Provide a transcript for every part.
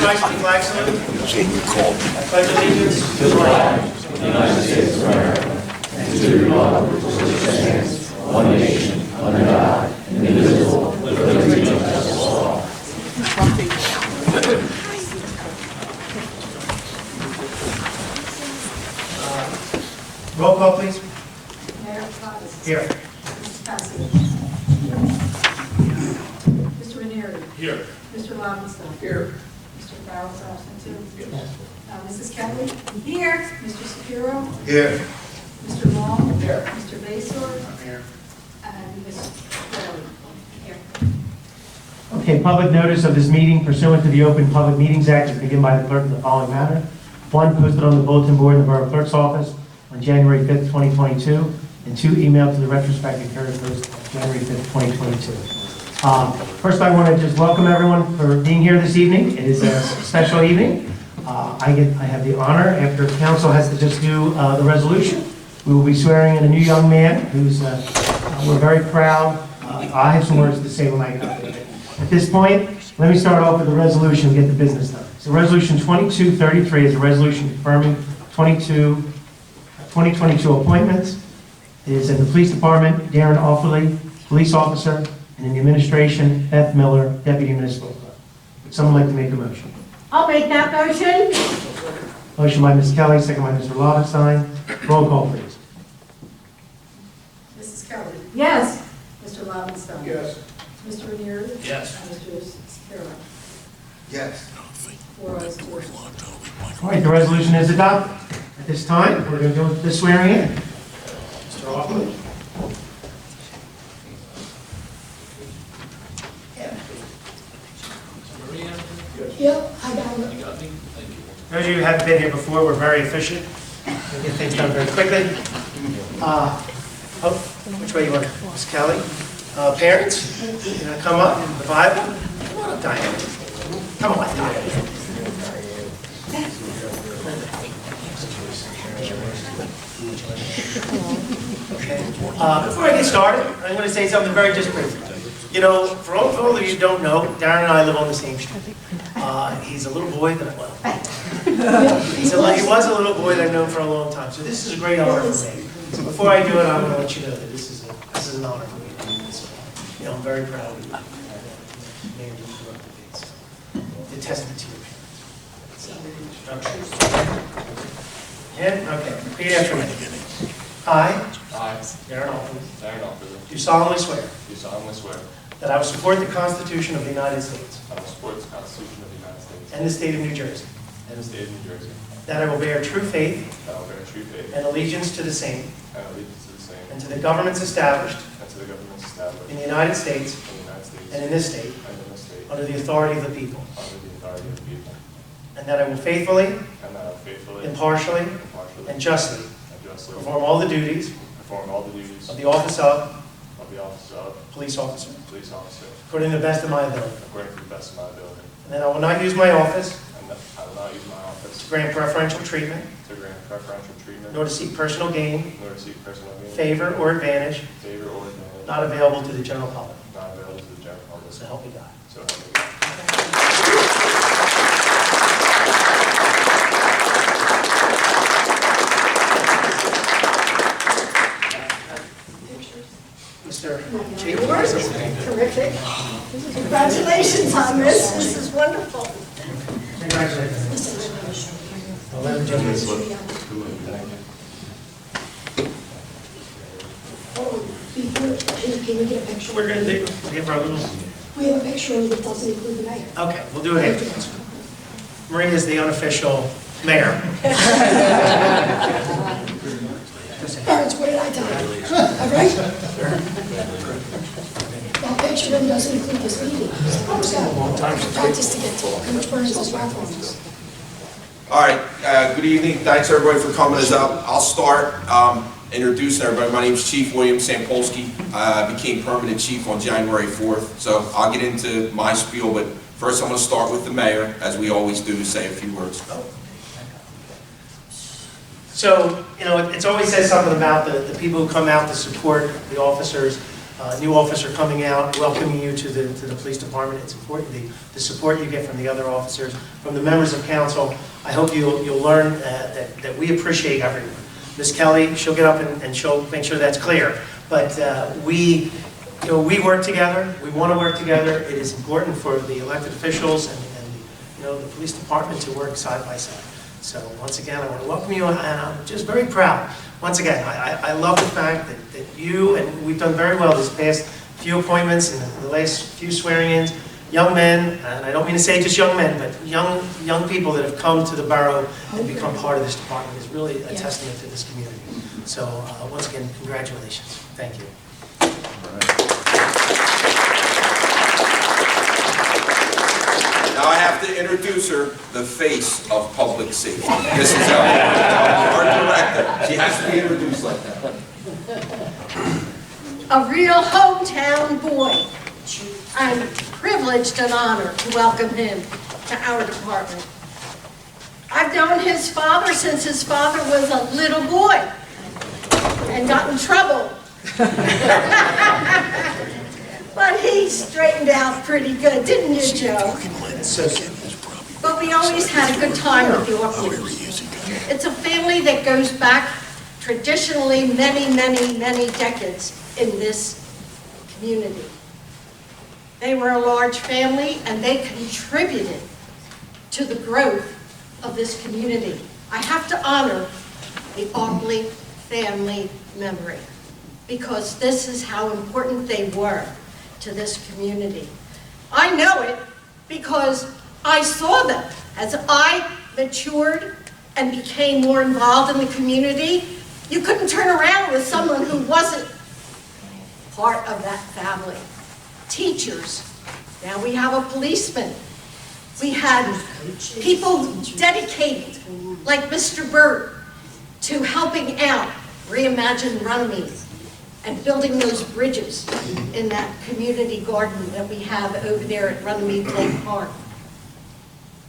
rise to the flag salute. I pledge allegiance to the flag of the United States of America and to the republic for which it stands, one nation, under God, indivisible, with liberty and justice for all. Roll call, please. Mayor Caucus. Here. Mrs. Passy. Mr. Runnemede. Here. Mr. Lobenstein. Here. Mr. Farrell's absent too. Yes. Mrs. Kelly. Here. Mr. Shapiro. Here. Mr. Long. Here. Mr. Basor. I'm here. And Ms. Kelly. Here. Okay, public notice of this meeting pursuant to the Open Public Meetings Act is given by the clerk in the following manner. One, posted on the bulletin board in the Borough Clerk's office on January 5th, 2022, and two, emailed to the retrospective Courier Post on January 5th, 2022. First, I want to just welcome everyone for being here this evening. It is a special evening. I have the honor, after council has to just do the resolution, we will be swearing in a new young man who's, we're very proud. I have some words to say when I come to it. At this point, let me start off with the resolution and get the business done. So Resolution 2233 is a resolution confirming 2022 appointments. It is in the Police Department, Darren Offerly, Police Officer, and in the Administration, Beth Miller, Deputy Municipal Clerk. Would someone like to make a motion? I'll make that motion. Motion by Ms. Kelly, second by Mr. Lobenstein. Roll call, please. Mrs. Kelly. Yes. Mr. Lobenstein. Yes. Mr. Runnemede. Yes. And Mr. Shapiro. Yes. 4 ayes, 2 absent. All right, the resolution is adopted. At this time, we're going to go with the swearing in. Mr. Offerly. Yep, I got it. You got me? Thank you. Those of you who haven't been here before, we're very efficient. We get things done very quickly. Which way you want? Ms. Kelly? Parents? You want to come up? The Bible? Come on up, Diane. Come on, Diane. Okay. Before I get started, I'm going to say something very just briefly. You know, for all of you who don't know, Darren and I live on the same street. He's a little boy that, well, he was a little boy that I've known for a long time. So this is a great honor for me. So before I do it, I'm going to let you know that this is an honor for me. So, you know, I'm very proud of you. Mayor, you corrected things. It's a testament to your parents. Okay, repeat after me. I, Darren Offerly, do solemnly swear that I will support the Constitution of the United States and the state of New Jersey, that I will bear true faith and allegiance to the same and to the governments established in the United States and in this state under the authority of the people, and that I will faithfully, impartially, and justly perform all the duties of the office of police officer according to the best of my ability. And that I will not use my office to grant preferential treatment, nor to seek personal gain, favor, or advantage not available to the general public. So help me God. Mr. Yours? Terrific. Congratulations on this. This is wonderful. Congratulations. Oh, before, can we get a picture? We're going to give our little... We have a picture that doesn't include the mayor. Okay, we'll do it afterwards. Maria is the unofficial mayor. Parents, what did I tell you? All right? That picture then doesn't include this meeting. Practice to get to how much Burns is referenced. All right, good evening. Thanks everybody for coming us up. I'll start introducing everybody. My name is Chief William Sampolsky. I became permanent chief on January 4th, so I'll get into my spiel, but first I'm going to start with the mayor, as we always do, to say a few words. So, you know, it's always says something about the people who come out to support the officers. new officer coming out, welcoming you to the police department. It's important, the support you get from the other officers, from the members of council. I hope you'll learn that we appreciate everyone. Ms. Kelly, she'll get up and she'll make sure that's clear. But we work together. We want to work together. It is important for the elected officials and the police department to work side by side. So once again, I want to welcome you, and I'm just very proud. Once again, I love the fact that you, and we've done very well this past few appointments and the last few swearing-ins, young men, and I don't mean to say just young men, but young people that have come to the borough and become part of this department is really a testament to this community. So once again, congratulations. Thank you. Now I have to introduce her, the face of public safety. This is our director. She has to be introduced like that. A real hometown boy. I'm privileged and honored to welcome him to our department. I've known his father since his father was a little boy and got in trouble. But he straightened out pretty good, didn't you, Joe? But we always had a good time with the Orphans. It's a family that goes back traditionally many, many, many decades in this community. They were a large family and they contributed to the growth of this community. I have to honor the Aubrey family memory because this is how important they were to this community. I know it because I saw them as I matured and became more involved in the community. You couldn't turn around with someone who wasn't part of that family. Teachers, now we have a policeman. We had people dedicated, like Mr. Burt, to helping out Reimagine Runnemede and building those bridges in that community garden that we have over there at Runnemede Lake Park.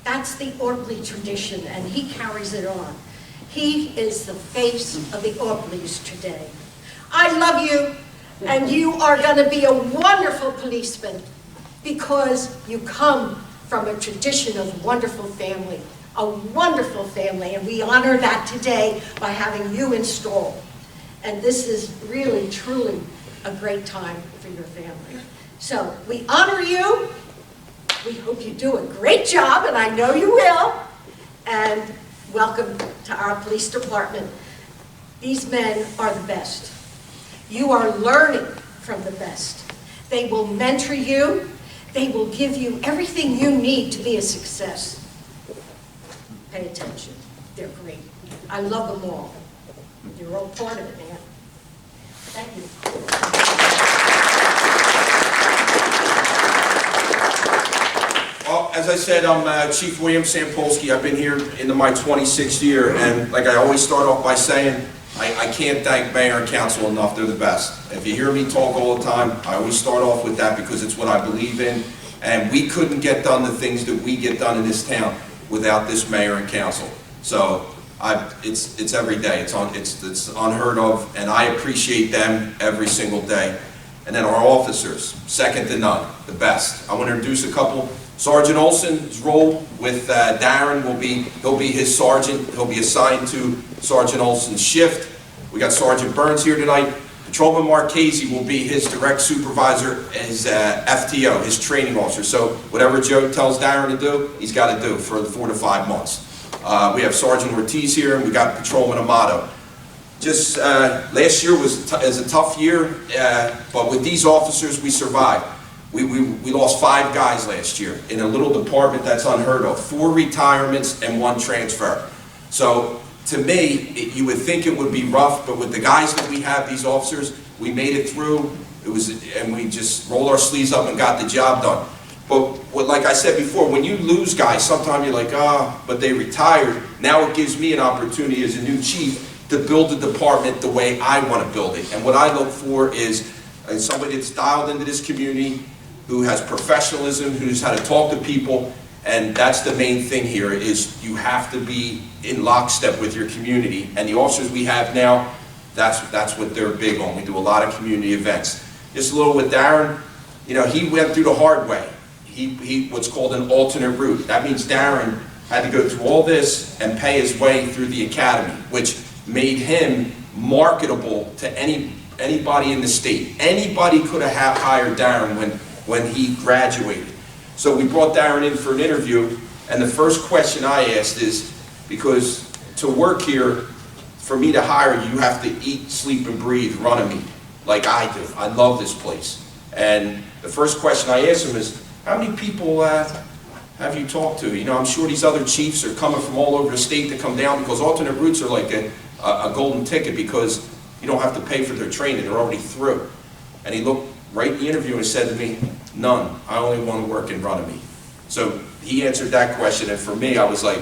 That's the Orpley tradition, and he carries it on. He is the face of the Orpleys today. I love you, and you are going to be a wonderful policeman because you come from a tradition of wonderful family, and we honor that today by having you installed. And this is really, truly a great time for your family. So we honor you. We hope you do a great job, and I know you will. And welcome to our police department. These men are the best. You are learning from the best. They will mentor you. They will give you everything you need to be a success. Pay attention. They're great. I love them all. You're all part of it, man. Thank you. Well, as I said, I'm Chief William Sampolsky. I've been here into my 26th year, and like I always start off by saying, I can't thank Mayor and Council enough. They're the best. If you hear me talk all the time, I always start off with that because it's what I believe in, and we couldn't get done the things that we get done in this town without this Mayor and Council. So it's every day. It's unheard of, and I appreciate them every single day. And then our officers, second to none, the best. I want to introduce a couple. Sergeant Olson's role with Darren he'll be his sergeant. He'll be assigned to Sergeant Olson's shift. We got Sergeant Burns here tonight. Patrolman Marchese will be his direct supervisor, his FTO, his training officer. So whatever Joe tells Darren to do, he's got to do for the 4 to 5 months. We have Sergeant Ortiz here, and we got Patrolman Amato. Just last year was a tough year, but with these officers, we survived. We lost 5 guys last year in a little department that's unheard of. 4 retirements and 1 transfer. So to me, you would think it would be rough, but with the guys that we have, these officers, we made it through. And we just rolled our sleeves up and got the job done. But like I said before, when you lose guys, sometimes you're like, but they retired. Now it gives me an opportunity as a new chief to build the department the way I want to build it. And what I look for is somebody that's dialed into this community, who has professionalism, who knows how to talk to people, and that's the main thing here, is you have to be in lockstep with your community. And the officers we have now, that's what they're big on. We do a lot of community events. just a little with Darren. You know, he went through the hard way. He what's called an alternate route. That means Darren had to go through all this and pay his way through the academy, which made him marketable to anybody in the state. Anybody could have hired Darren when he graduated. So we brought Darren in for an interview, and the first question I asked is, because to work here, for me to hire you, you have to eat, sleep, and breathe Runnemede, like I do. I love this place. And the first question I asked him is, how many people have you talked to? You know, I'm sure these other chiefs are coming from all over the state to come down, because alternate routes are like a golden ticket, because you don't have to pay for their training, they're already through. And he looked right in the interview and said to me, none, I only want to work in Runnemede. So he answered that question, and for me, I was like,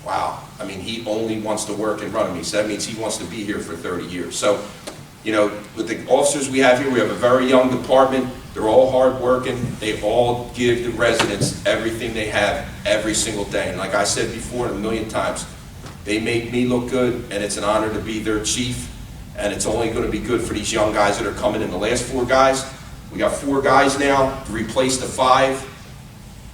wow, I mean, he only wants to work in Runnemede, so that means he wants to be here for 30 years. So, you know, with the officers we have here, we have a very young department. They're all hardworking. They all give the residents everything they have every single day. And like I said before a million times, they make me look good, and it's an honor to be their chief. And it's only going to be good for these young guys that are coming in. The last 4 guys, we got 4 guys now to replace the 5,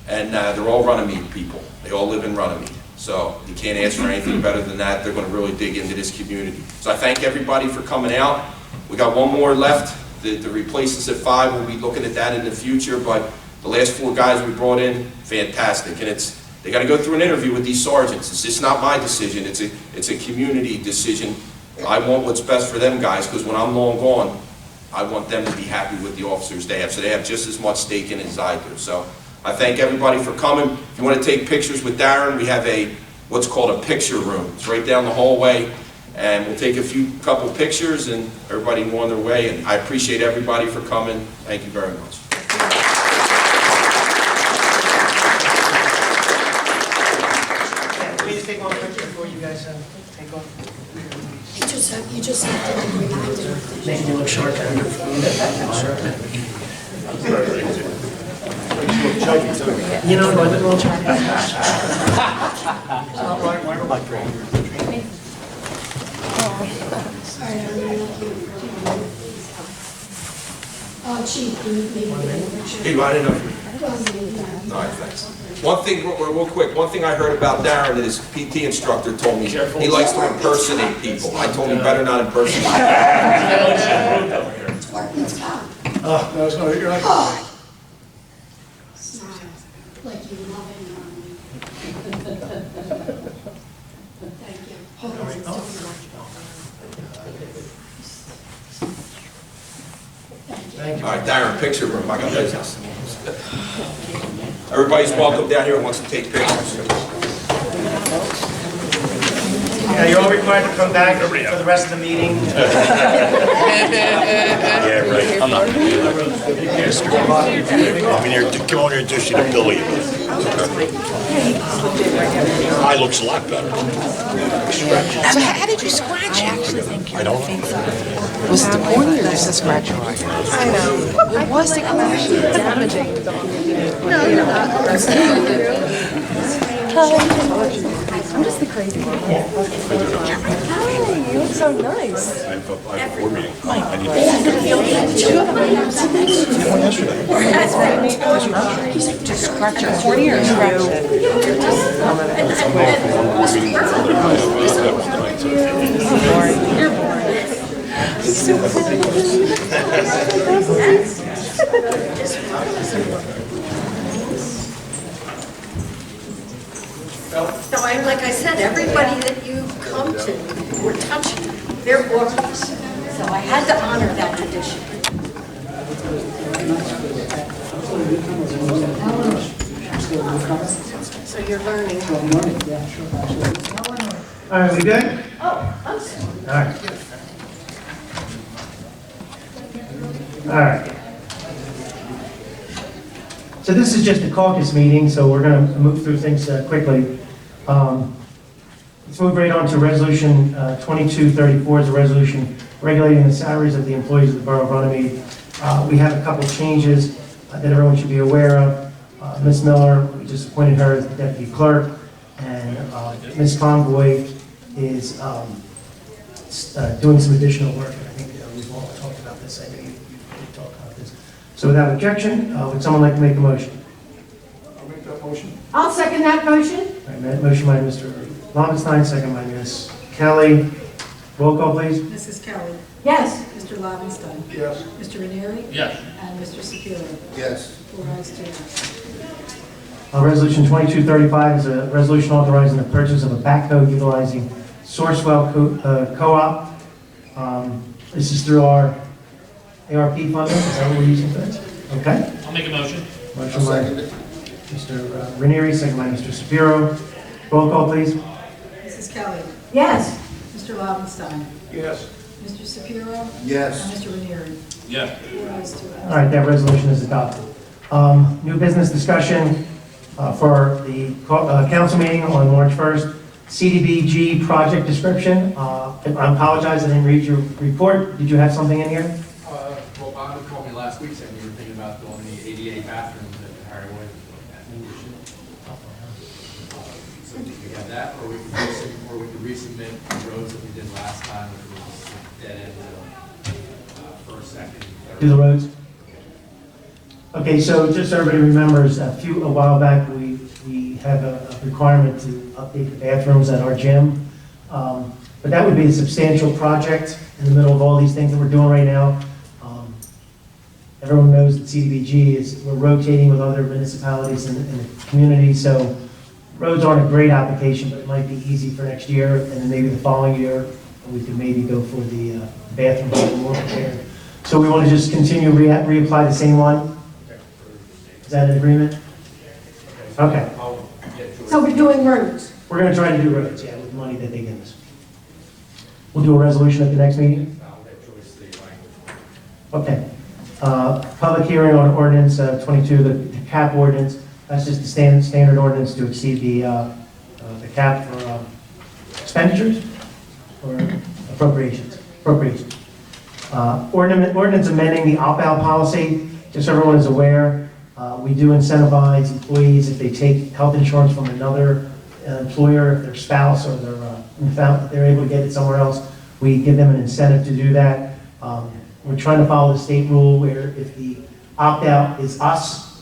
and they're all Runnemede people. They all live in Runnemede. So you can't ask for anything better than that. They're going to really dig into this community. So I thank everybody for coming out. We got 1 more left to replace us at 5. We'll be looking at that in the future, but the last 4 guys we brought in, fantastic. And they got to go through an interview with these sergeants. It's just not my decision. It's a community decision. I want what's best for them guys, because when I'm long gone, I want them to be happy with the officers they have. So they have just as much stake in it as I do. So I thank everybody for coming. If you want to take pictures with Darren, we have what's called a picture room. It's right down the hallway, and we'll take a couple pictures, and everybody can go on their way. And I appreciate everybody for coming. Thank you very much. Let me just take one picture before you guys take off. You just have to react to it. Making you look short. You know, I look a little chubby. Chief, can you maybe get a picture? Hey, I didn't know. All right, thanks. One thing, real quick, one thing I heard about Darren that his PT instructor told me, he likes to impersonate people. I told him better not impersonate. It's working, it's gone. Oh, no, it's not. You're not. Smile, like you love it. Thank you. Hold on, it's doing Thank you. All right, Darren, picture room. I got business. Everybody's welcome down here who wants to take pictures. Yeah, you're all required to come back for the rest of the meeting. Yeah, right. I'm not. I mean, come on here and dish it to Billy. Eye looks a lot better. How did you scratch it? I don't know. Was it the corner or was the scratch right? I know. It was the corner. Damaging. No, you're not. I'm just the crazy one. Hi, you look so nice. I have a board meeting. I need to. Just scratch your cornea or scratch it? You're boring. So So like I said, everybody that you come to or touch, they're orphans. So I had to honor that tradition. So you're learning. All right, we good? Oh, I'm sorry. All right. All right. So this is just a caucus meeting, so we're going to move through things quickly. Let's move right on to Resolution 2234, is a resolution regulating the salaries of the employees of the Borough of Runnemede. We have a couple changes that everyone should be aware of. Ms. Miller, we just appointed her as the deputy clerk, and Ms. Convoy is doing some additional work. And I think we've all talked about this. I know you did talk on So without objection, would someone like to make a motion? I'll make that motion. I'll second that motion. All right, motion by Mr. Lobenstein, second by Ms. Kelly. Roll call, please. Mrs. Kelly. Yes. Mr. Lobenstein. Yes. Mr. Ranieri. Yes. And Mr. Shapiro. Yes. 4 ayes, 2 absent. Resolution 2235 is a resolution authorizing the purchase of a backhoe utilizing Sourcewell Co-op. This is through our ARP funding. Is that what we're using for this? Okay. I'll make a motion. Motion by Mr. Ranieri, second by Mr. Shapiro. Roll call, please. Mrs. Kelly. Yes. Mr. Lobenstein. Yes. Mr. Shapiro. And Yes. Mr. Ranieri. Yes. 4 ayes, 2 absent. All right, that resolution is adopted. New business discussion for the council meeting on March 1st. CDBG project description. I apologize, I didn't read your report. Did you have something in here? Well, Bob called me last week saying we were thinking about doing the 88 bathrooms at Harroway. So we have that, or we could resubmit the roads that we did last time, which was dead end, first, second, third. Do the roads? Okay, so just so everybody remembers, a while back, we have a requirement to update the bathrooms at our gym. But that would be a substantial project in the middle of all these things that we're doing right now. Everyone knows that CDBG we're rotating with other municipalities in the community, so roads aren't a great application, but it might be easy for next year, and then maybe the following year, we could maybe go for the bathrooms that are more prepared. So we want to just continue, reapply the same one? Is that an agreement? Okay. So we're doing roads. We're going to try to do roads, yeah, with the money that they give us. We'll do a resolution at the next meeting? Okay. Public hearing on ordinance 22, the cap ordinance. That's just the standard ordinance to exceed the cap for expenditures or appropriations. Ordinance amending the opt-out policy. Just so everyone is aware, we do incentivize employees if they take health insurance from another employer, if their spouse or they're able to get it somewhere else, we give them an incentive to do that. We're trying to follow the state rule where if the opt-out is us,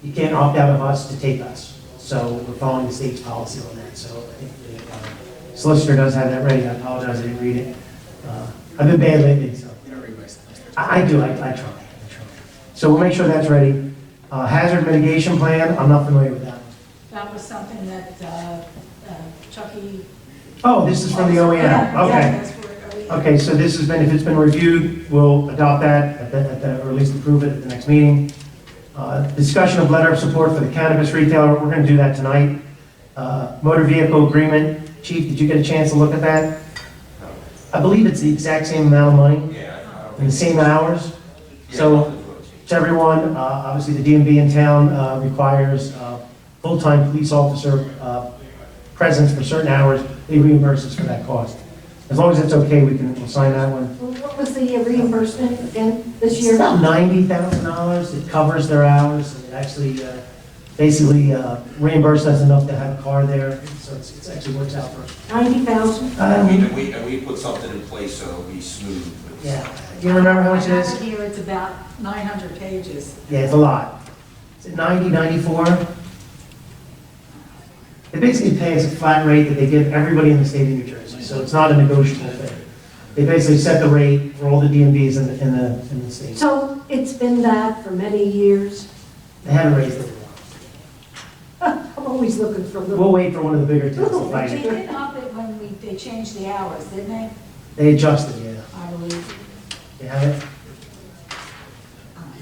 you can't opt out of us to take us. So we're following the state's policy on that. So I think the solicitor does have that ready. I apologize, I didn't read it. I've been bad lately, so. I do, I try. So we'll make sure that's ready. Hazard mitigation plan, I'm not familiar with that one. That was something that Chucky. Oh, this is from the OEM, Yeah, okay. that's where OEM. Okay, so this has been, if it's been reviewed, we'll adopt that or at least approve it at the next meeting. Discussion of letter of support for the cannabis retailer, we're gonna do that tonight. Motor vehicle agreement, Chief, did you get a chance to look at that? I believe it's the exact same amount of money and the same hours. So to everyone, obviously the DMV in town requires full-time police officer presence for certain hours. They reimburse us for that cost. As long as it's okay, we'll sign that one. What was the reimbursement again this It's year? about $90,000. It covers their hours. And it actually basically reimbursed us enough to have a car there. So it actually works out for us. 90,000? And we put something in place so it'll be smooth. Yeah. Do you remember how much it I is? have it here, it's about 900 pages. Yeah, it's a lot. Is it 90, 94? They basically pay us a flat rate that they give everybody in the state of New Jersey, so it's not a negotiable thing. They basically set the rate for all the DMVs in the state. So it's been that for many years. They haven't raised it. I'm always looking for little. We'll wait for one of the bigger towns to fight They it. did up it when they changed the hours, didn't they? They adjusted, yeah. I believe. They have it?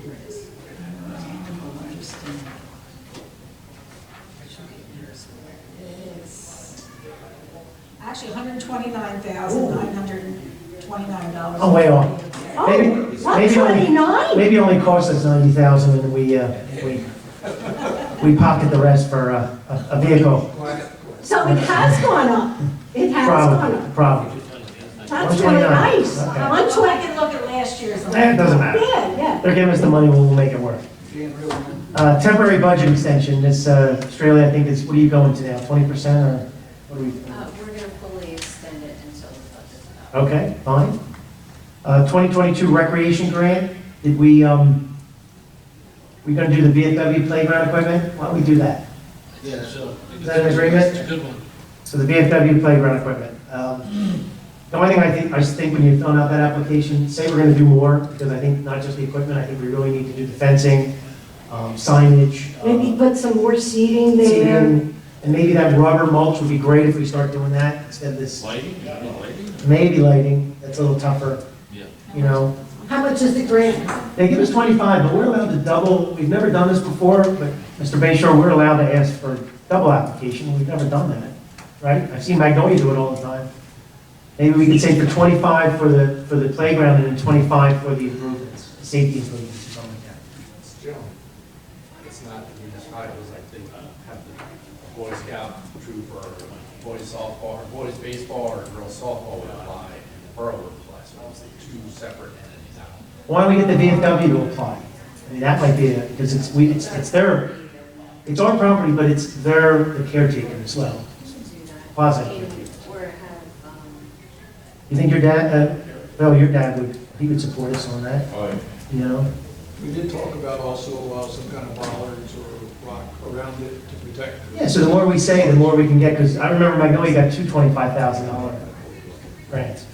Here it is. It's actually $129,929. Oh, way off. Oh, Maybe only 129? maybe it only cost us $90,000 and we pocket the rest for a vehicle. So it has gone up. It has gone up. Probably. That's really nice. Okay. I can look at last year's. It doesn't matter. Yeah. They're giving us the money, we'll make it work. Temporary budget extension, this Australia, I think is, what are you going to now, 20% or what are we? We're going to fully extend it until the budget's out. Okay, fine. 2022 recreation grant, did we we're gonna do the VFW playground equipment. Why don't we do that? Yeah, so. Is that an agreement? It's a good one. So the VFW playground equipment. The only thing I just think when you're filling out that application, say we're gonna do more, because I think not just the equipment, I think we really need to do the fencing, signage. Maybe put some more seating there. seating, and maybe that rubber mulch would be great if we start doing that instead of this. Lighting? Lighting? Maybe lighting, that's a little tougher, Yeah. you know. How much is the grant? They give us 25, but we're allowed to double, we've never done this before, but Mr. Bayshore, we're allowed to ask for double application, we've never done that, right? I've seen Magnolia do it all the time. Maybe we could say for 25 for the playground and then 25 for the improvements, the safety improvements or something like that. Still, it's not the municipalities, like they have the Boy Scout troop or boys softball, or boys baseball or girls softball would apply, and Borough would apply, so it's like two separate entities out. Why don't we get the VFW to apply? I mean, that might be, because it's their, it's our property, but it's the caretaker as well. Quasi caretaker. Or have, You think your dad, well, your dad he would support us on that, Oh, you know? We did talk about also some kind of bollards or rock around it to protect. Yeah, so the more we say, the more we can get, because I remember Magnolia got two $25,000 grants.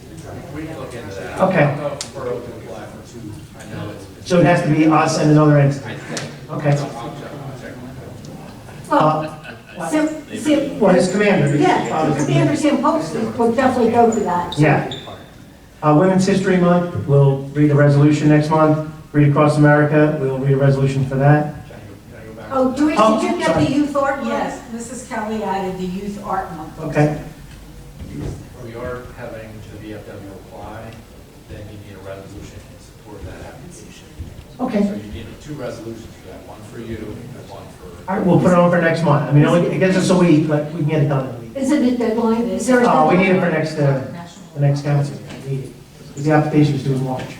We can look into that. Okay. I don't know if Borough can apply for two, I know it's. So it has to be us and another entity. I think. Okay. I'll check. Well, Well, his commander. yeah, Commander Sampolsky will definitely go for that. Yeah. Women's History Month, we'll read a resolution next month. Read Across America, we'll read a resolution for that. Can I go back? Oh, Joyce, Oh, did you get sorry. the youth art? one? Yes, Mrs. Kelly added the youth art month. Okay. We are having the VFW apply, then you need a resolution in support of that application. Okay. So you need two resolutions for that, one for you and one for. All right, we'll put it on for next month. I mean, it gets us a week, but we can get it done in a week. Is it a deadline? Is there a deadline? We need it for the next council meeting. Because the application is due in March.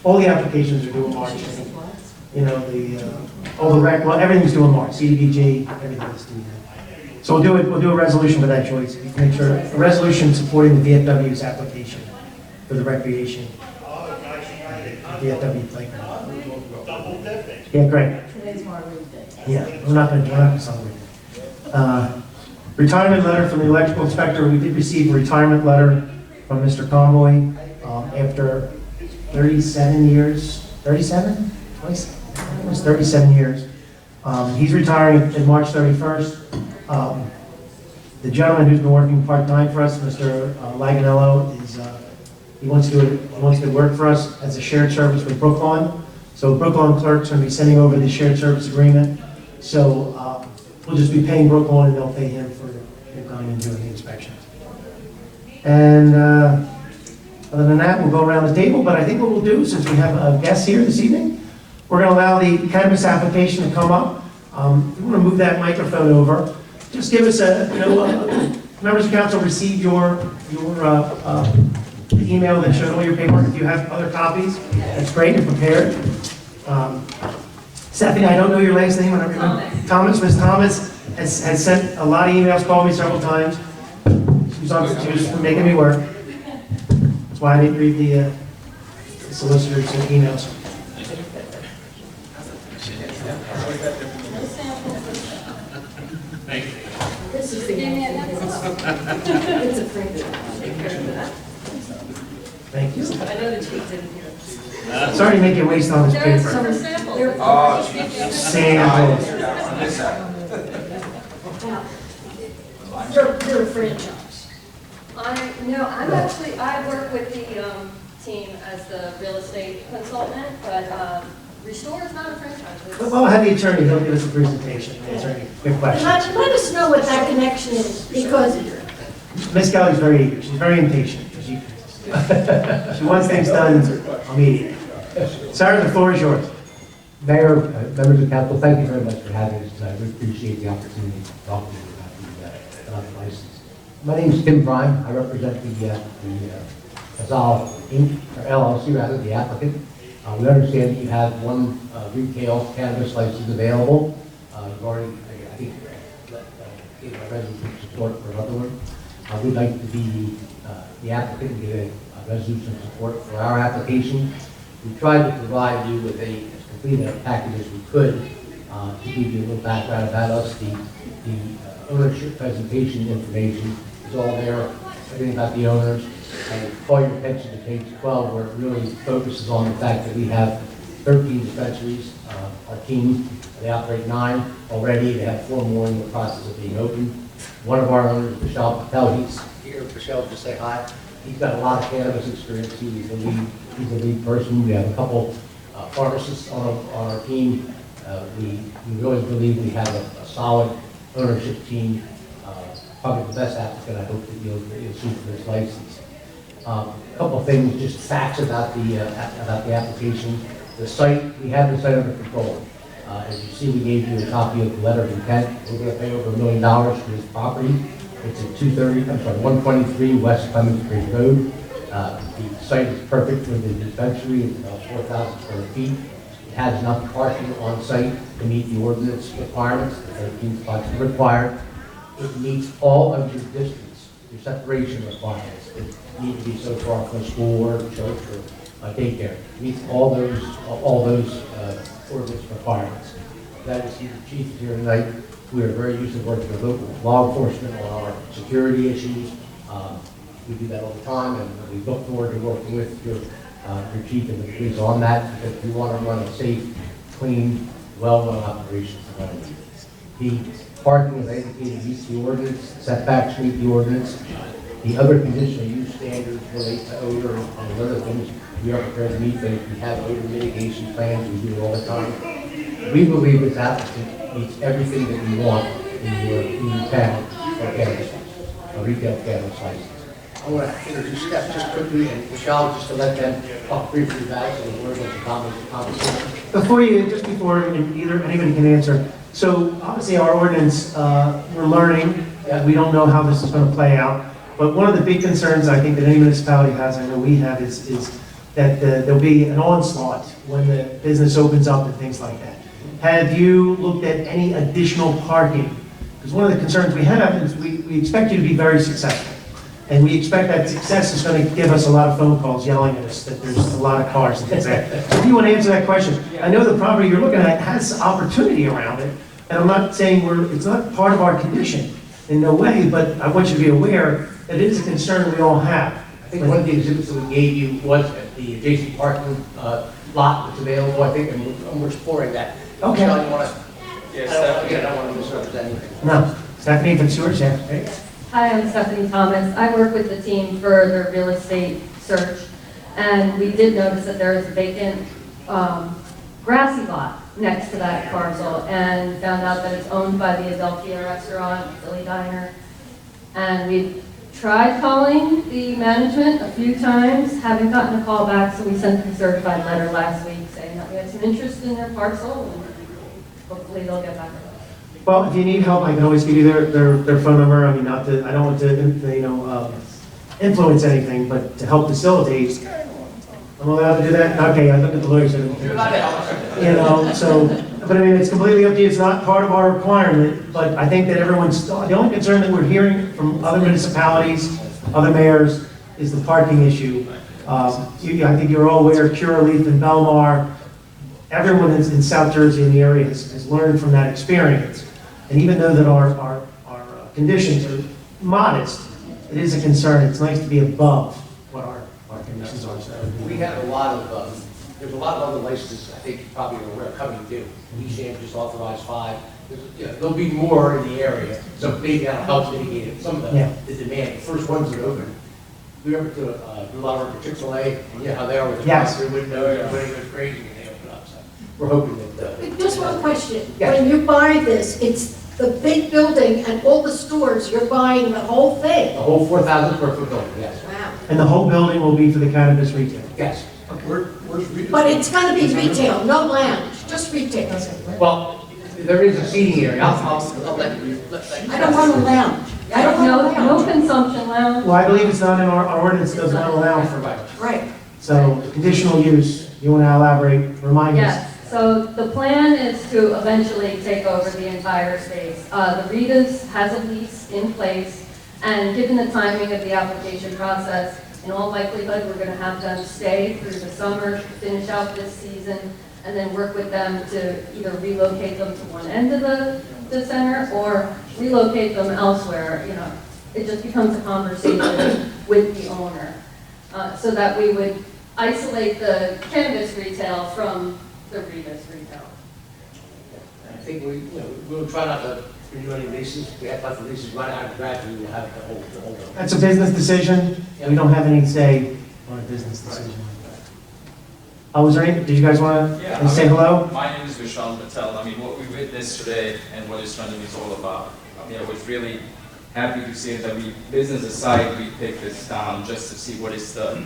All the applications are due in March. You know, all the well, everything's due in March, CDBG, everything's due then. So we'll do a resolution for that, Joyce. Make sure, a resolution supporting the VFW's application for the recreation. VFW playground. Yeah, great. Today's Margaret Day. Yeah, we're not gonna celebrate. Retirement letter from the electrical inspector. We did receive a retirement letter from Mr. Convoy after 37 years. 37? Twice? It was 37 years. He's retiring in March 31st. The gentleman who's been working part-time for us, Mr. Laganello, he wants to work for us as a shared service with Brookline. So Brookline clerk's going to be sending over the shared service agreement. So we'll just be paying Brookline and they'll pay him for him coming and doing the inspections. And other than that, we'll go around the table. But I think what we'll do, since we have a guest here this evening, we're going to allow the cannabis application to come up. We want to move that microphone over. Just give us members of council received your email that showed all your paperwork. If you have other copies, that's great and prepared. Stephanie, I don't know your last name. I don't remember. Thomas. Ms. Thomas has sent a lot of emails, called me several times. She was making me work. That's why I didn't read the solicitor's emails. Thank you. This is the it's a print. Thank you. I know the chief didn't hear it. Sorry to make you waste all this There's paper. some samples. Samples. You're a franchise. I work with the team as the real estate consultant, but Restore is not a franchise. It's- Well, I'll have the attorney, he'll give us a presentation, answer any quick questions. Let us know what that connection is, because Ms. Kelly's very eager, she's very impatient. She wants things done immediately. Sir, the floor is yours. Mayor, members of council, thank you very much for having us tonight. We appreciate the opportunity to talk to you about the license. My name is Tim Prime. I represent the Azal Inc., or LLC rather, the applicant. We understand that you have one retail cannabis license available. You've already, I think, gave a resolution support for another one. We'd like to be the applicant and give a resolution support for our application. We tried to provide you with a complete a package as we could. To give you a little background about us, the ownership presentation information is all there, everything about the owners. And call your attention to page 12, where it really focuses on the fact that we have 13 dispensaries. Our team, they operate 9 already. They have 4 more in the process of being opened. One of our owners, Michelle Patel, he's here. Michelle, just say hi. He's got a lot of cannabis experience. He's the lead person. We have a couple pharmacists on our team. We really believe we have a solid ownership team. Probably the best applicant I hope that you'll see for this license. A couple of things, just facts about the application. The site, we have the site under control. As you see, we gave you a copy of the letter of intent. We're going to pay over $1 million for this property. It's at 123 West Clemens Creek Road. The site is perfect for the dispensary. It's about 4,000 square feet. It has enough parking on site to meet the ordinance requirements. The 13 spots are required. It meets all of your distance, your separation requirements. It needs to be so far from a school or church or daycare. It meets all those ordinance requirements. That is, the chief is here tonight. We are very used to working with local law enforcement on our security issues. We do that all the time, and we look forward to working with your chief and the police on that, because we want to run a safe, clean, well-run operation. The parking, as I indicated, meets the ordinance. Setbacks meet the ordinance. The other conditional use standards relate to odor and other things. We are prepared to meet those. We have odor mitigation plans. We do it all the time. We believe this applicant meets everything that we want in your town for cannabis, a retail cannabis license. I want to introduce Steph just quickly, and Michelle, just to let them talk briefly about it, so the board wants to comment on the conversation. Just before anybody can answer, so obviously our ordinance, we're learning. We don't know how this is going to play out. But one of the big concerns I think that any municipality has, I know we have, is that there'll be an onslaught when the business opens up and things like that. Have you looked at any additional parking? Because one of the concerns we have is we expect you to be very successful. And we expect that success is going to give us a lot of phone calls yelling at us that there's a lot of cars and things like that. So if you want to answer that question, I know the property you're looking at has opportunity around it. And I'm not saying it's not part of our condition in no way, but I want you to be aware that it is a concern we all have. I think one of the exhibits that we gave you was at the adjacent parking lot that's available, I think, and we're exploring that. Okay. Michelle, you want to? Yes, I don't want to misrepresent anything. No. Stephanie from Seward, yeah. Hi, I'm Stephanie Thomas. I work with the team for their real estate search, and we did notice that there is a vacant grassy lot next to that parcel, and found out that it's owned by the Adelphia Restaurant, Philly Diner. And we tried calling the management a few times, haven't gotten a call back, so we sent them a certified letter last week saying that we had some interest in their parcel, and hopefully they'll get back to us. Well, if you need help, I can always give you their phone number. I mean, I don't want to, influence anything, but to help facilitate. I'm allowed to do that? Okay, I look at the lawyers. But I mean, it's completely up to you. It's not part of our requirement, but I think that the only concern that we're hearing from other municipalities, other mayors, is the parking issue. I think you're all aware, Curaleaf and Belmar, everyone in South Jersey in the area has learned from that experience. And even though that our conditions are modest, it is a concern. It's nice to be above what our conditions are. So We have a lot of, there's a lot of other licenses, I think you probably are aware, coming due. East just authorized 5. There'll be more in the area, so maybe that'll help mitigate some of the demand. The first ones that open, we were able to do a lot of work with Chick-fil-A, and you know how they are with the drive-through window, everybody goes crazy when they open up. So we're hoping that... Just one question. Yes. When you buy this, it's the big building and all the stores, you're buying the whole thing? The whole 4,000 square foot building, yes. Wow. And the whole building will be for the cannabis retail? Yes. Where's retail? But it's going to be retail, no lounge, just retail. Well, there is a seating area. I'll let you... I don't want a lounge. I don't want a No lounge. consumption lounge. Well, I believe it's not in our ordinance, does not allow for that. Right. So conditional use, you want to elaborate, remind us? Yes, so the plan is to eventually take over the entire space. The Rita's has a lease in place, and given the timing of the application process, in all likelihood, we're going to have them stay through the summer, finish out this season. and then work with them to either relocate them to one end of the center or relocate them elsewhere. You know, it just becomes a conversation with the owner, so that we would isolate the cannabis retail from the Revis retail. I think we'll try not to renew any leases. We have got the leases run out, gradually we'll have the whole. That's a business decision. We don't have any say on a business decision. Oh, was there any, did you guys want to say hello? My name is Vishal Patel. I mean, what we witnessed today and what is Runnemede is all about. I mean, I was really happy to see that we, business aside, we picked this down just to see what is the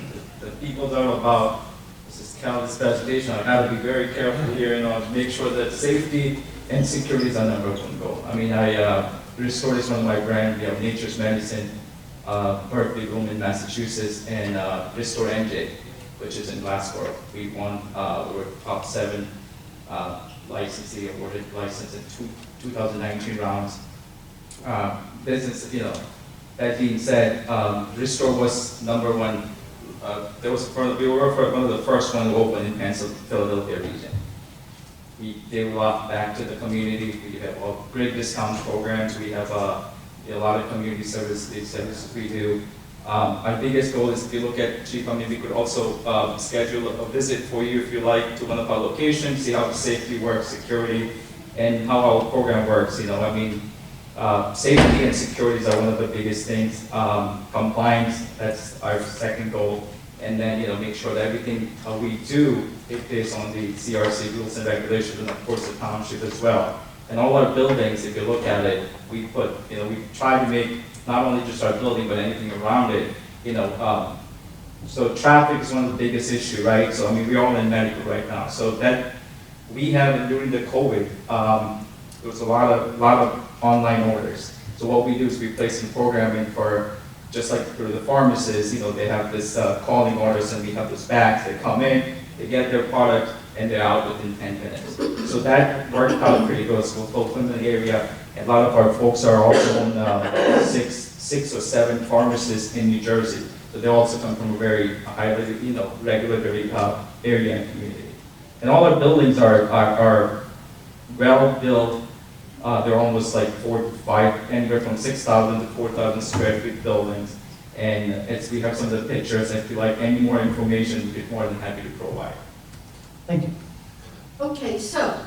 people that are about. This is cannabis presentation. I got to be very careful here, make sure that safety and security is our number one goal. I mean, Restore is one of my brands. We have Nature's Medicine, Berkeley, Roman, Massachusetts, and Restore NJ, which is in Glassboro. We won, we were top 7 licensee awarded license in 2019 rounds. Business, that being said, Restore was number 1. We were one of the first one to open in Philadelphia region. We gave a lot back to the community. We have great discount programs. We have a lot of community services we do. Our biggest goal is, if you look at Chief, I mean, we could also schedule a visit for you if you like to one of our locations, see how safety works, security, and how our program works. I mean, safety and security are one of the biggest things. Compliance, that's our second goal. And then, make sure that everything we do is based on the CRC rules and regulations, and of course the township as well. And all our buildings, if you look at it, we put, we try to make not only just our building, but anything around it, so traffic is one of the biggest issues, right? So, I mean, we're all in medical right now. So that we have, during the COVID, there was a lot of online orders. So what we do is we place some programming for, just like for the pharmacists, they have this calling orders, and we have this bags. They come in, they get their product, and they're out within 10 minutes. So that worked out pretty good. So we'll fulfill the area. And a lot of our folks are also on 6 or 7 pharmacists in New Jersey. So they also come from a very highly, regulatory area and community. And all our buildings are well built. They're almost like 4 to 5, anywhere from 6,000 to 4,000 square feet buildings. And we have some of the pictures. If you like any more information, we'd be more than happy to provide. Thank you. Okay, so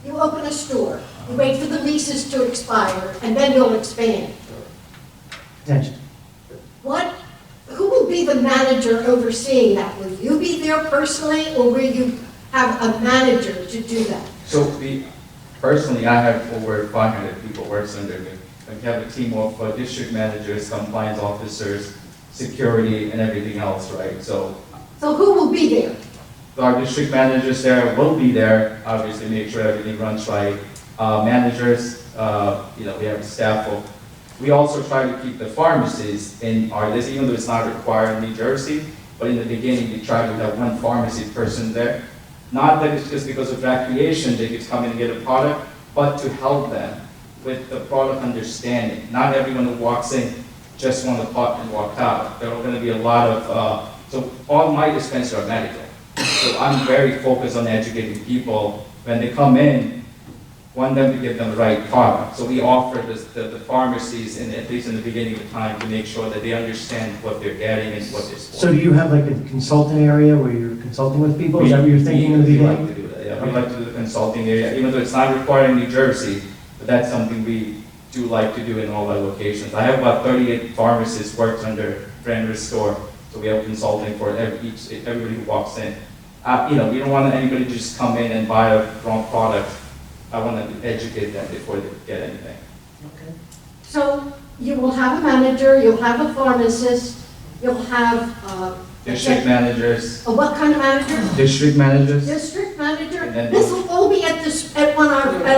you open a store, you wait for the leases to expire, and then you'll expand. Attention. Who will be the manager overseeing that? Will you be there personally, or will you have a manager to do that? So personally, I have over 500 people works under me. We have a team of district managers, compliance officers, security, and everything else, right? So who will be there? Our district managers there will be there, obviously make sure everything runs right. Managers, we have a staff of. We also try to keep the pharmacies in our list, even though it's not required in New Jersey, but in the beginning we try to have one pharmacy person there. Not that it's just because of recreation they could come in and get a product, but to help them with the product understanding. Not everyone who walks in just want a pot and walk out. There are going to be a lot of, so all my dispensaries are medical. So I'm very focused on educating people when they come in, want them to give them the right product. So we offer the pharmacies, at least in the beginning of the time, to make sure that they understand what they're getting and what they're supposed. So do you have like a consulting area where you're consulting with people? Is that what you're thinking in the beginning? We like to do that, yeah. We like to do the consulting area, even though it's not required in New Jersey, but that's something we do like to do in all our locations. I have about 38 pharmacists works under Brand Restore, so we have consulting for everybody who walks in. We don't want anybody to just come in and buy a wrong product. I want to educate them before they get anything. Okay. So you will have a manager, you'll have a pharmacist, you'll have district managers. What kind of manager? District managers. District manager. This will all be at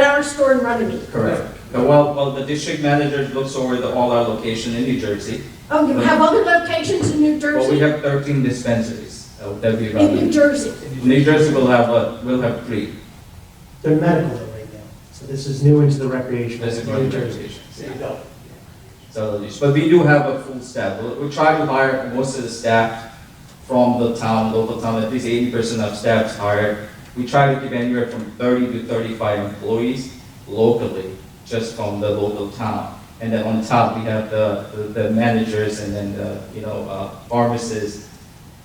our store in Runnemede. Correct. Well, the district manager looks over all our locations in New Jersey. Oh, you have other locations in New Jersey? Well, we have 13 dispensaries. That we run. In New Jersey? New Jersey will have 3. They're medical though right now. So this is new into the recreational. This is New Jersey. Yeah. So, but we do have a full staff. We try to hire most of the staff from the town, local town. At least 80% of staff is hired. We try to keep anywhere from 30 to 35 employees locally, just from the local town. And then on top, we have the managers and then the, pharmacists,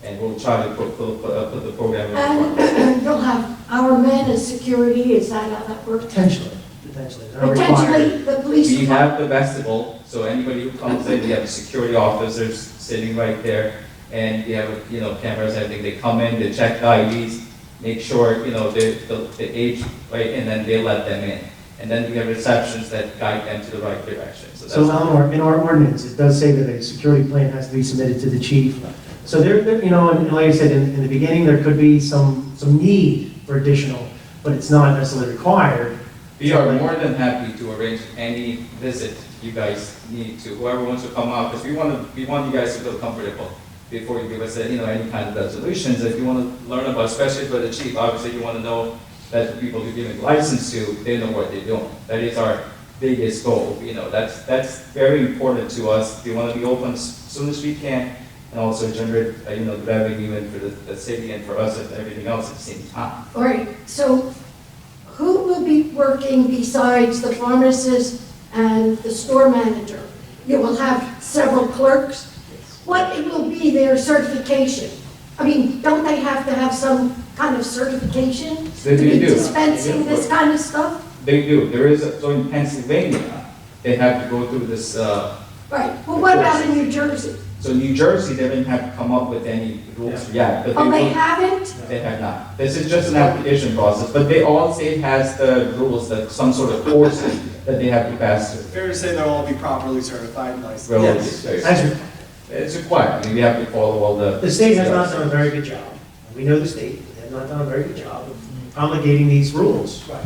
and we'll try to put the program in. And you'll have our men as security, is that how that works? Potentially. They're not Potentially, required. the police We department. have the vestibule, so anybody who comes in, we have security officers sitting right there, and we have, cameras, everything. They come in, they check the IDs, make sure, the age, right, and then they let them in. And then we have receptions that guide them to the right direction. So So that's Eleanor, in our ordinance, it does say that a security plan has to be submitted to the chief. So there, and like I said, in the beginning, there could be some need for additional, but it's not necessarily required. We are more than happy to arrange any visit you guys need to, whoever wants to come out, because we want you guys to feel comfortable before you give us, any kind of resolutions. If you want to learn about, especially for the chief, obviously you want to know that the people you're giving license to, they know what they're doing. That is our biggest goal. That's very important to us. We want to be open as soon as we can, and also generate, the revenue and for the city and for us and everything else at the same time. All right, so who will be working besides the pharmacist and the store manager? You will have several clerks. What will be their certification? I mean, don't they have to have some kind of certification They to be do. dispensing this kind of stuff? They do. There is, so in Pennsylvania, they have to go through this, Right, well, what about in New Jersey? so New Jersey, they didn't have to come up with any rules yet. But Oh, they will- haven't? They have not. This is just an application process, but they all state has the rules, that some sort of courses that they have to pass through. Fair to say they'll all be properly certified and licensed. Relatively. It's required. I mean, we have to follow all the. The state has not done a very good job. We know the state has not done a very good job of promulgating these rules. Right.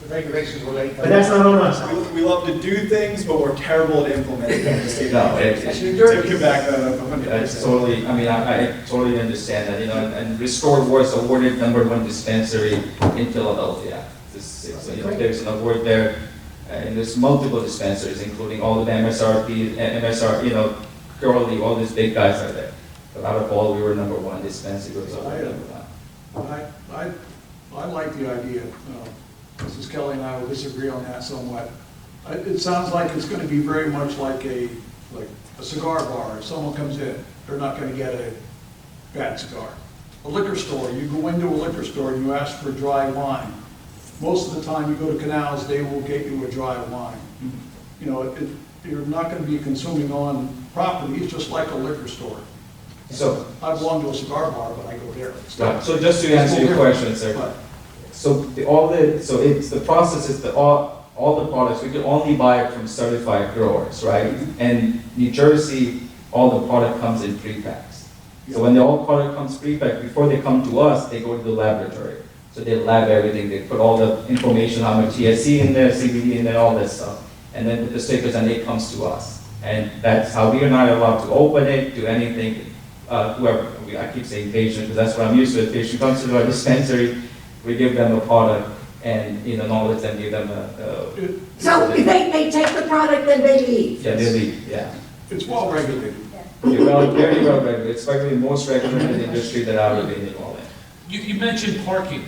The regulations were late. But that's not on us. We love to do things, but we're terrible at implementing them. No, To come back that up 100%. That's totally, I totally understand that, and Restore was awarded #1 dispensary in Philadelphia. So, there's an award there, and there's multiple dispensaries, including all of the MSRP, Curly, all these big guys are there. But out of all, we were #1 dispensary, was awarded #1. I like the idea. Mrs. Kelly and I will disagree on that somewhat. It sounds like it's going to be very much like a cigar bar. If someone comes in, they're not going to get a bad cigar. A liquor store, you go into a liquor store and you ask for dry wine. Most of the time you go to Canals, they will get you a dry wine. You're not going to be consuming on property. It's just like a liquor store. So, I belong to a cigar bar, but I go there. so just to answer your question, sir. So it's the process is all the products, we can only buy it from certified growers, right? And New Jersey, all the product comes in pre-packs. So when the all product comes pre-packed, before they come to us, they go to the laboratory. So they lab everything, they put all the information, how much THC in there, CBD in there, all that stuff. And then with the stickers, and it comes to us. And that's how we are not allowed to open it, do anything. I keep saying patient, because that's what I'm used to. A patient comes to our dispensary, we give them a product, and knowledge and give them So if they take the product, then they leave? Yeah, they leave, yeah. It's well regulated. Very well regulated. It's probably the most regulated industry that I've been involved in. You mentioned parking.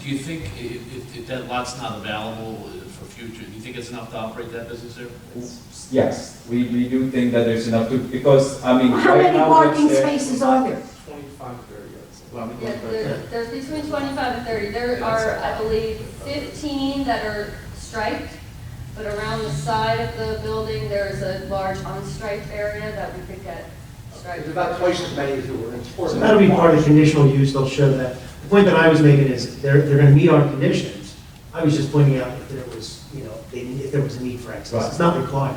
Do you think if that lot's not available for future, do you think it's enough to operate that business there? Yes, we do think that there's enough to, because, How many parking spaces are there? 25, 30. Yeah, there's between 25 and 30. There are, I believe, 15 that are striped, but around the side of the building, there's a large unstriped area that we could get striped. There's about twice as many as there were in sports. So that'll be part of the conditional use, they'll show that. The point that I was making is they're going to meet our conditions. I was just pointing out if there was, if there was a need for access. It's not required.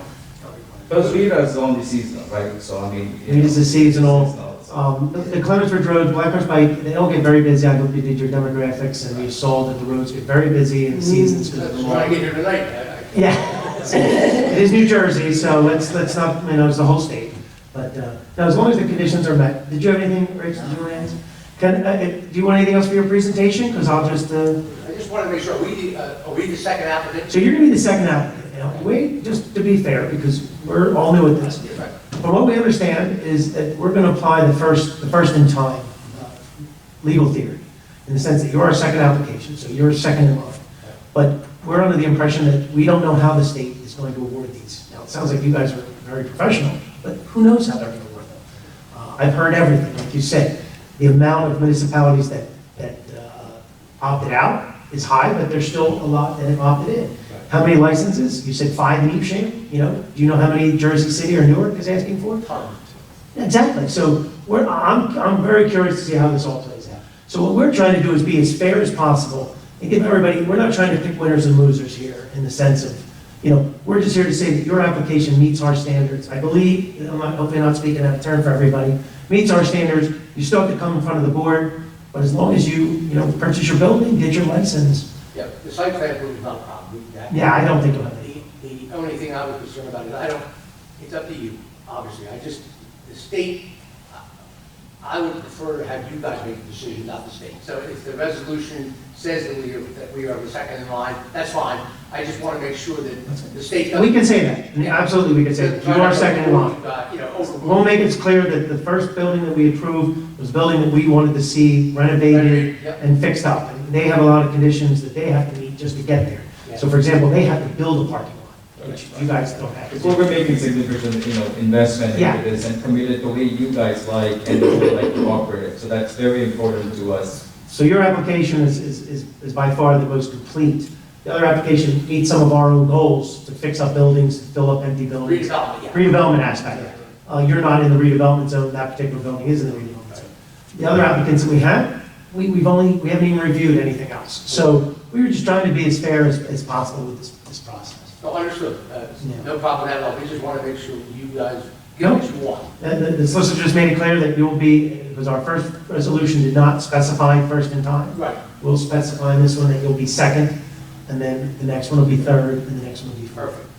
Because Rita is only seasonal, right? So, I mean. It is a seasonal. The Clemensford Road, Black Horse Pike, they all get very busy. I hope you did your demographics and you saw that the roads get very busy in the seasons. That's why I get here tonight. Yeah. It is New Jersey, so let's not, it's the whole state. But now, as long as the conditions are met. Did you have anything, Rich? Did you want to answer? Do you want anything else for your presentation? Because I'll just... I just want to make sure, are we the second applicant? So you're going to be the second applicant. Wait, just to be fair, because we're all new at this. But what we understand is that we're going to apply the first in time legal theory. in the sense that you're our second application, so you're second in line. But we're under the impression that we don't know how the state is going to award these. Now, it sounds like you guys are very professional, but who knows how they're going to award them? I've heard everything, like you said. The amount of municipalities that opted out is high, but there's still a lot that have opted in. How many licenses? You said 5 in Evesham, you know? Do you know how many Jersey City or Newark is asking for? Exactly, so I'm very curious to see how this all plays out. So what we're trying to do is be as fair as possible and give everybody, we're not trying to pick winners and losers here in the sense of, you know, we're just here to say that your application meets our standards. I believe, I'm hopefully not speaking out of turn for everybody, meets our standards. You still have to come in front of the board, but as long as you purchase your building, get your license. Yeah, the site plan approval is not a problem. Yeah, I don't think you'll have any. The only thing I was concerned about is it's up to you, obviously. The state, I would prefer to have you guys make the decision, not the state. So if the resolution says that we are the second in line, that's fine. I just want to make sure that the state doesn't. We can say that. Yeah, absolutely, we can say that. You are second in line. We'll make it clear that the first building that we approved was a building that we wanted to see renovated and fixed up. And they have a lot of conditions that they have to meet just to get there. So for example, they have to build a parking lot, which you guys don't have to do. So we're making significant, investment into this and commit it the way you guys like and would like to operate it. So that's very important to us. So your application is by far the most complete. The other application meets some of our own goals to fix up buildings, to fill up empty buildings. Redevelopment aspect. You're not in the redevelopment zone, that particular building is in the redevelopment zone. The other applicants that we have, we haven't even reviewed anything else. So we were just trying to be as fair as possible with this process. No, understood. No problem at all. We just want to make sure you guys get what you want. The solicitor just made it clear that you'll be, because our first resolution did not specify first in time. Right. We'll specify in this one that you'll be second, and then the next one will be third, and the next one will be fourth. Perfect.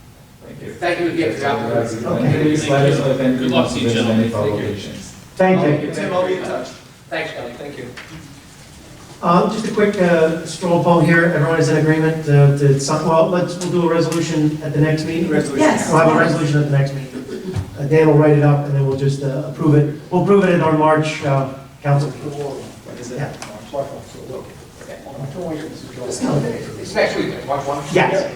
Thank you. Thank you again for the opportunity. Okay. Please let us know if anyone Good luck wants to to you, visit gentlemen. any publications. Thank you. Tim, I'll be in touch. Thanks, Kelly. Thank you. Just a quick straw poll here. Everyone is in agreement to sign, well, we'll do a resolution at the next meeting. Yes. We'll have a resolution at the next meeting. Dan will write it up and then we'll just approve it. We'll approve it at our March council meeting. Yeah. It's next week, March 1? Yes.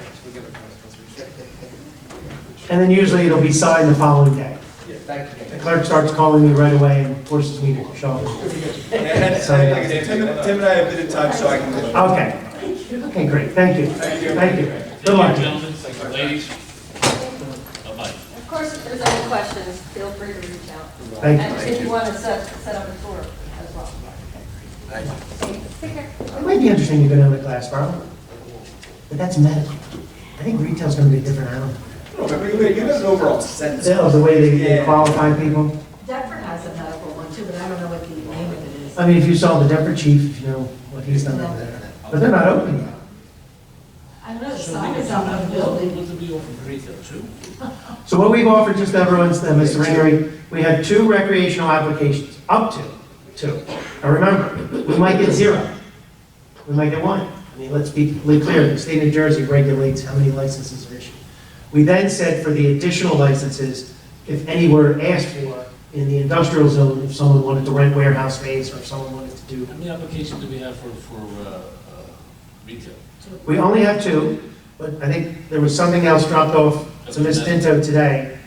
And then usually it'll be signed the following day. Thank you. The clerk starts calling me right away and forces me to show up. And like I said, Tim and I have been in touch, so I can. Okay. Okay, great. Thank you. Thank you. Thank you. Good luck. Gentlemen, ladies. Bye-bye. Of course, if there's any questions, feel free to reach out. Thank you. And if you want to set up a tour as well. Take care. It might be interesting to go down to Glassboro, but that's medical. I think retail's gonna be a different animal. Give us an overall sense. Of the way they qualify people. Deptford has a medical one too, but I don't know what the name of it is. I mean, if you saw the Denver chief, you know what he's done over there. But they're not open yet. I don't know, the sign is up on the building. Want to be open for retail too? So what we've offered, just everyone's, Mr. Ringery, we had 2 recreational applications, up to 2. Now remember, we might get 0. We might get 1. I mean, let's be clear, the state of New Jersey regulates how many licenses are issued. We then said for the additional licenses, if any were asked for in the industrial zone, if someone wanted to rent warehouse space or if someone wanted to do. How many applications do we have for retail? We only have 2, but I think there was something else dropped off to Ms. Tinto today.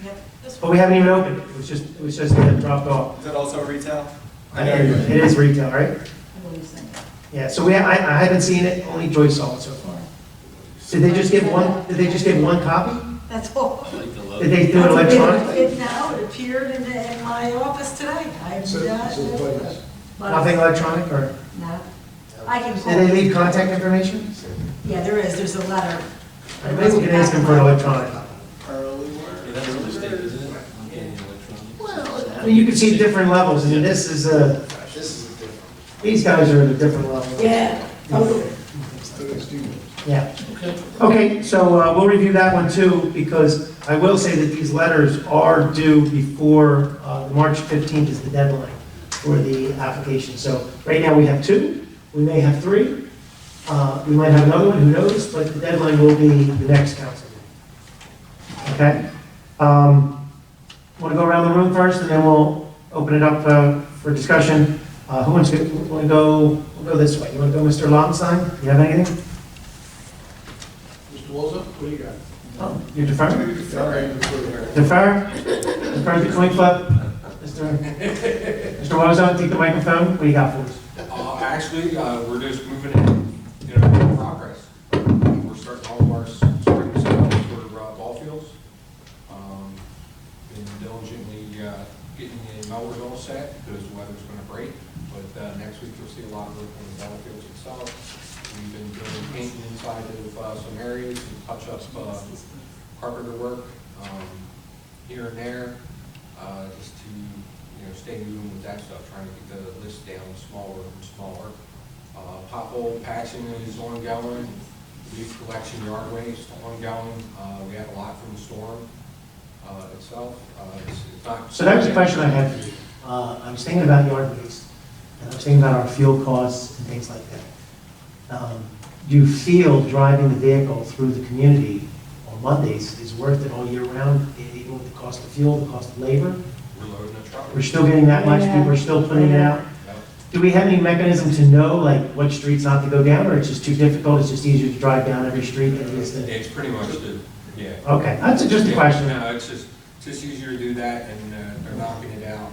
But we haven't even opened it. It was just dropped off. Is that also retail? It is retail, right? Yeah, so I haven't seen it, only Joyce saw it so far. Did they just get one copy? That's all. Did they do it electronically? It now, it appeared in my office today. Nothing electronic or? No. I can call. Did they leave contact information? Yeah, there is, there's a letter. Maybe we can ask them for an electronic copy. That's a mistake, isn't it? On getting electronic. Well, I mean, you can see different levels. I mean, this is these guys are at a different level. Yeah. Yeah. Okay, so we'll review that one too, because I will say that these letters are due before March 15th is the deadline for the application. So right now we have 2, we may have 3, we might have another one, who knows, but the deadline will be the next council meeting. Okay? Want to go around the room first, and then we'll open it up for discussion. Who wants to, we'll go this way. You want to go, Mr. Lobenstein? You have anything? Mr. Walzer, what do you got? Oh, you're deferring? Sorry. Defer? Defer to coin flip? Mr. Wozo, take the microphone. What do you got for us? Actually, we're just moving in progress. We're starting all of our spring setup for ball fields. Been diligently getting the mowers all set because the weather's going to break. But next week you'll see a lot of work on the battlefields itself. We've been doing painting inside of some areas and touch up carpenter work here and there, just to stay moving with that stuff, trying to get the list down smaller and smaller. Pothole patching is ongoing. Leaf collection, yard waste ongoing. We had a lot from the storm itself. It's not. So that was the question I had for you. I was thinking about yard waste, and I was thinking about our fuel costs and things like that. Do you feel driving the vehicle through the community on Mondays is worth it all year round, even with the cost of fuel, the cost of labor? We're loading a truck. We're still getting that much, people are still putting it out? Do we have any mechanism to know, like, what streets not to go down, or it's just too difficult, it's just easier to drive down every street than it is to? It's pretty much yeah. Okay, that's just a question. No, it's just easier to do that, and they're knocking it out.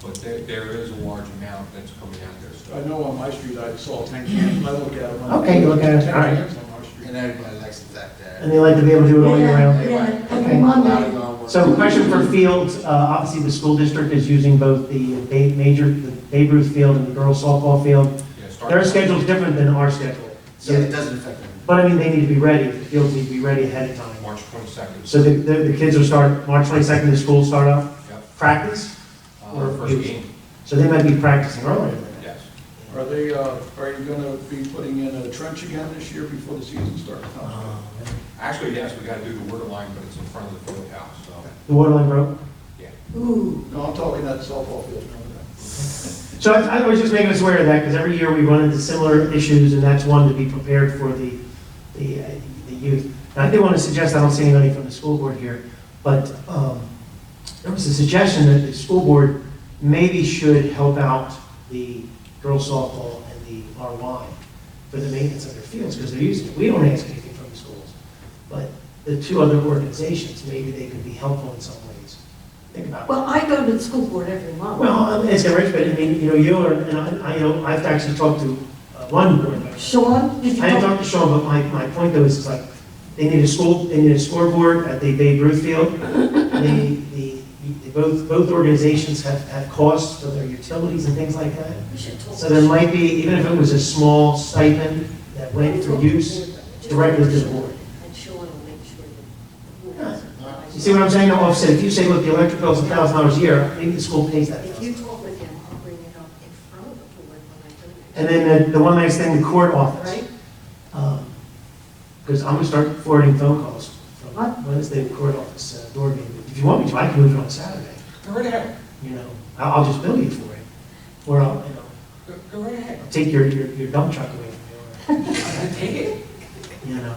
But there is a large amount that's coming out there still. I know on my street I saw 10 cans, I look at them. Okay, you look at it, all right. 10 cans on my street. And everybody likes the fact that. And they like to be able to do it all year round? Every Monday. So question for fields, obviously the school district is using both the Babe Ruth field and the girls softball field. Their schedule's different than our schedule. So, Yeah, it doesn't affect them. but I mean, they need to be ready, the fields need to be ready ahead of time. March 22nd. So the kids will start, March 22nd, the school start up? Yep. Practice? First game. So they might be practicing earlier than that. Yes. Are you gonna be putting in a trench again this year before the season starts? Actually, yes, we got to do the water line, but it's in front of the field house. So The water line broke? yeah. Ooh. No, I'm talking that softball field. So I was just making us aware of that, because every year we run into similar issues, and that's one to be prepared for the youth. And I do want to suggest, I don't see anybody from the school board here, but there was a suggestion that the school board maybe should help out the girls softball and the RY for the maintenance of their fields, because they're using it. We don't ask anything from the schools, but the two other organizations, maybe they could be helpful in some ways. Think about it. Well, I go to the school board every month. Well, it's Rich, but I mean, you are, and I've actually talked to one board member. Sean, did you I didn't talk? talk to Sean, but my point though is like, they need a scoreboard at the Babe Ruth field. Both organizations have costs for their utilities and things like that. We should talk. So there might be, even if it was a small stipend that went for use directly to the board. And Sean will make sure that. You see what I'm saying? No offset. If you say, look, the electric bill's $1,000 a year, maybe the school pays that. If you talk with him, I'll bring it up in front of the board when I do it. And then the one last thing, the court office. Right. Because I'm gonna start forwarding phone calls from What? Wednesday court office, door meeting. If you want me to, I can move it on Saturday. Go right ahead. You know, I'll just bill you for it. Or I'll, Go right ahead. I'll take your dump truck away from you. Take it. You know,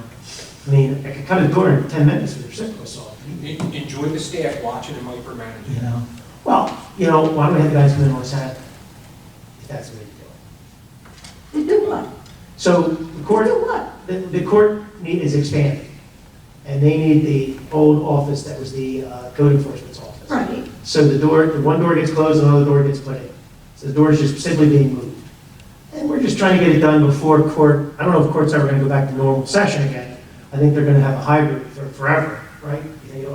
I mean, I could cut a door in 10 minutes with your reciprocal saw. Enjoy the staff watching and micromanaging. You know, well, why don't we have the guys come in on Saturday? If that's the way to do it. To do what? So the court, Do what? the court is expanding, and they need the old office that was the code enforcement's office. Right. So the one door gets closed, another door gets put in. So the door is just simply being moved. And we're just trying to get it done before court. I don't know if court's ever going to go back to normal session again. I think they're going to have a hybrid for forever, right? You think it'll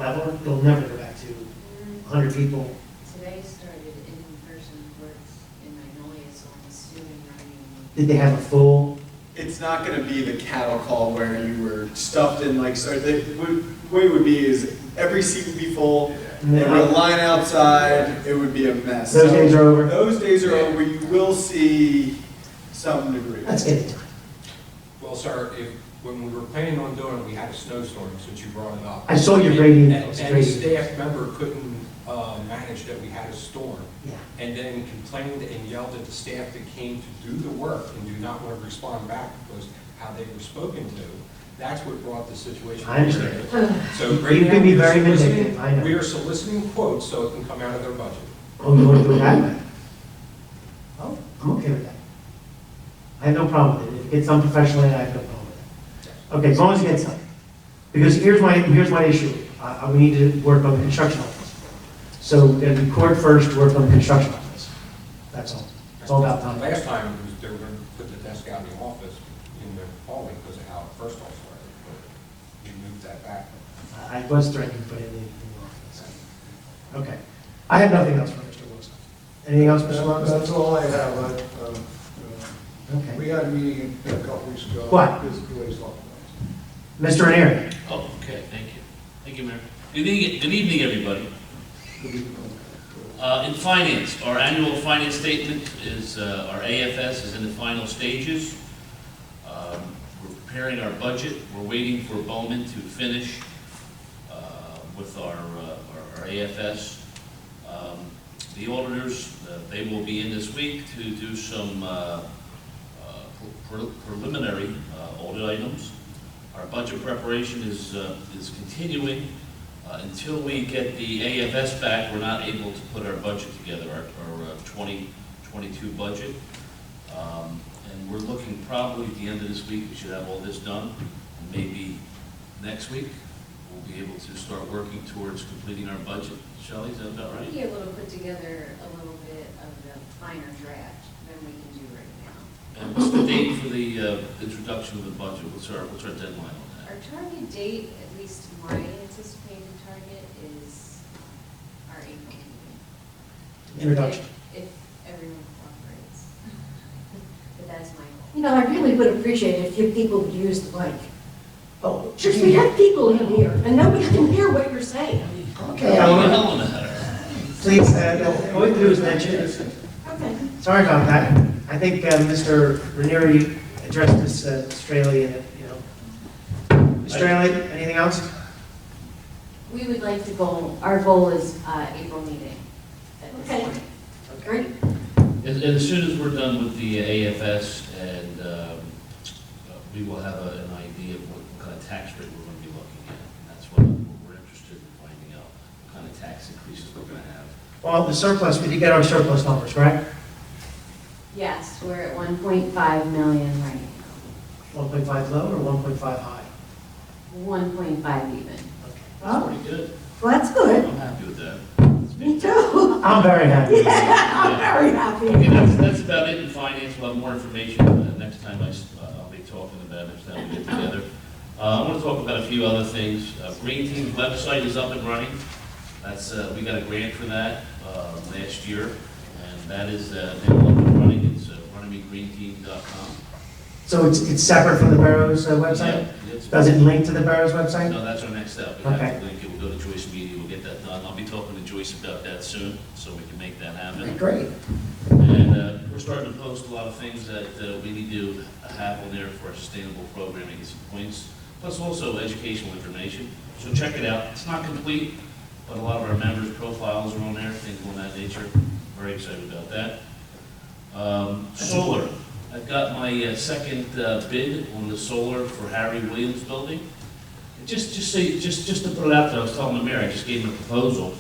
never go back to 100 people. Today started in-person courts in Magnolia, so I'm assuming running. Did they have a full? It's not going to be the cattle call where you were stuffed in the way it would be is every seat would be full. There would be a line outside. It would be a mess. Those days are over? Those days are over. You will see some degree. Let's get it done. Well, sir, when we were planning on doing it, we had a snowstorm, since you brought it up. I saw your great email. And the staff member couldn't manage that we had a storm. Yeah. And then complained and yelled at the staff that came to do the work and do not want to respond back because how they were spoken to. That's what brought the situation. I understand. So You right now, can be we are very soliciting- vindictive, I know. We are soliciting quotes so it can come out of their budget. Oh, you want to do it that way? Okay. I'm okay with that. I have no problem with it. If it gets done professionally, I have no problem with it. Okay, as long as it gets done. Because here's my issue. We need to work on the construction office. So we're going to do court first, work on the construction office. That's all. It's all about time. Last time, it was they were going to put the desk out in the office in the hallway because of how it first all started, but we moved that back. I was threatening to put it in the office. Okay. I have nothing else for Mr. Wilson. Anything else, Mr. Wilson? That's all I have. Okay. We had a meeting a couple weeks ago. What? This is the way it's talking Mr. Ranieri. Oh, okay, thank you. Thank you, Mayor. Good evening, everybody. In finance, our annual finance statement is, our AFS is in the final stages. We're preparing our budget. We're waiting for Bowman to finish with our AFS. The auditors, they will be in this week to do some preliminary audit items. Our budget preparation is continuing. Until we get the AFS back, we're not able to put our budget together, our 2022 budget. And we're looking probably at the end of this week, we should have all this done. And maybe next week, we'll be able to start working towards completing our budget. Shelley, is that about right? Be able to put together a little bit of the finer draft than we can do right now. And what's the date for the introduction of the budget? What's our deadline on that? Our target date, at least my anticipated target, is our April meeting. Introduction. If everyone cooperates. But that's my goal. You know, I really would appreciate it if you people would use the mic. Oh, just we have people in here, and nobody can hear what you're saying. Okay. Please, all we do is mention it. Okay. Sorry about that. I think Mr. Ranieri addressed this Australia, Australia, anything else? We would like to go, our goal is April meeting. Okay. Great. And as soon as we're done with the AFS, and we will have an idea of what kind of tax rate we're going to be looking at. And that's what we're interested in finding out, what kind of tax increases we're going to have. Well, the surplus, we did get our surplus numbers, right? Yes, we're at 1.5 million right now. 1.5 low or 1.5 high? 1.5 even. That's pretty good. Well, that's good. I'm happy with that. Me too. I'm very happy. Yeah, I'm very happy. Okay, that's about it in finance. We'll have more information next time I'll be talking about it, next time we get together. I want to talk about a few other things. Green Team's website is up and running. That's we got a grant for that last year, and that is now up and running. It's runnemedgreenteam.com. So it's separate from the borough's website? Yeah, Does it link to the borough's website? No, that's our next step. We have to link it. We'll go to Joyce Media. We'll get that done. I'll be talking to Joyce about that soon, so we can make that happen. Great. And we're starting to post a lot of things that we need to have on there for our sustainable programming and some points, plus also educational information. So check it out. It's not complete, but a lot of our members' profiles are on there, things of that nature. Very excited about that. Solar. I've got my second bid on the solar for Harry Williams building. Just to put it out there, I was telling the mayor, I just gave him a proposal.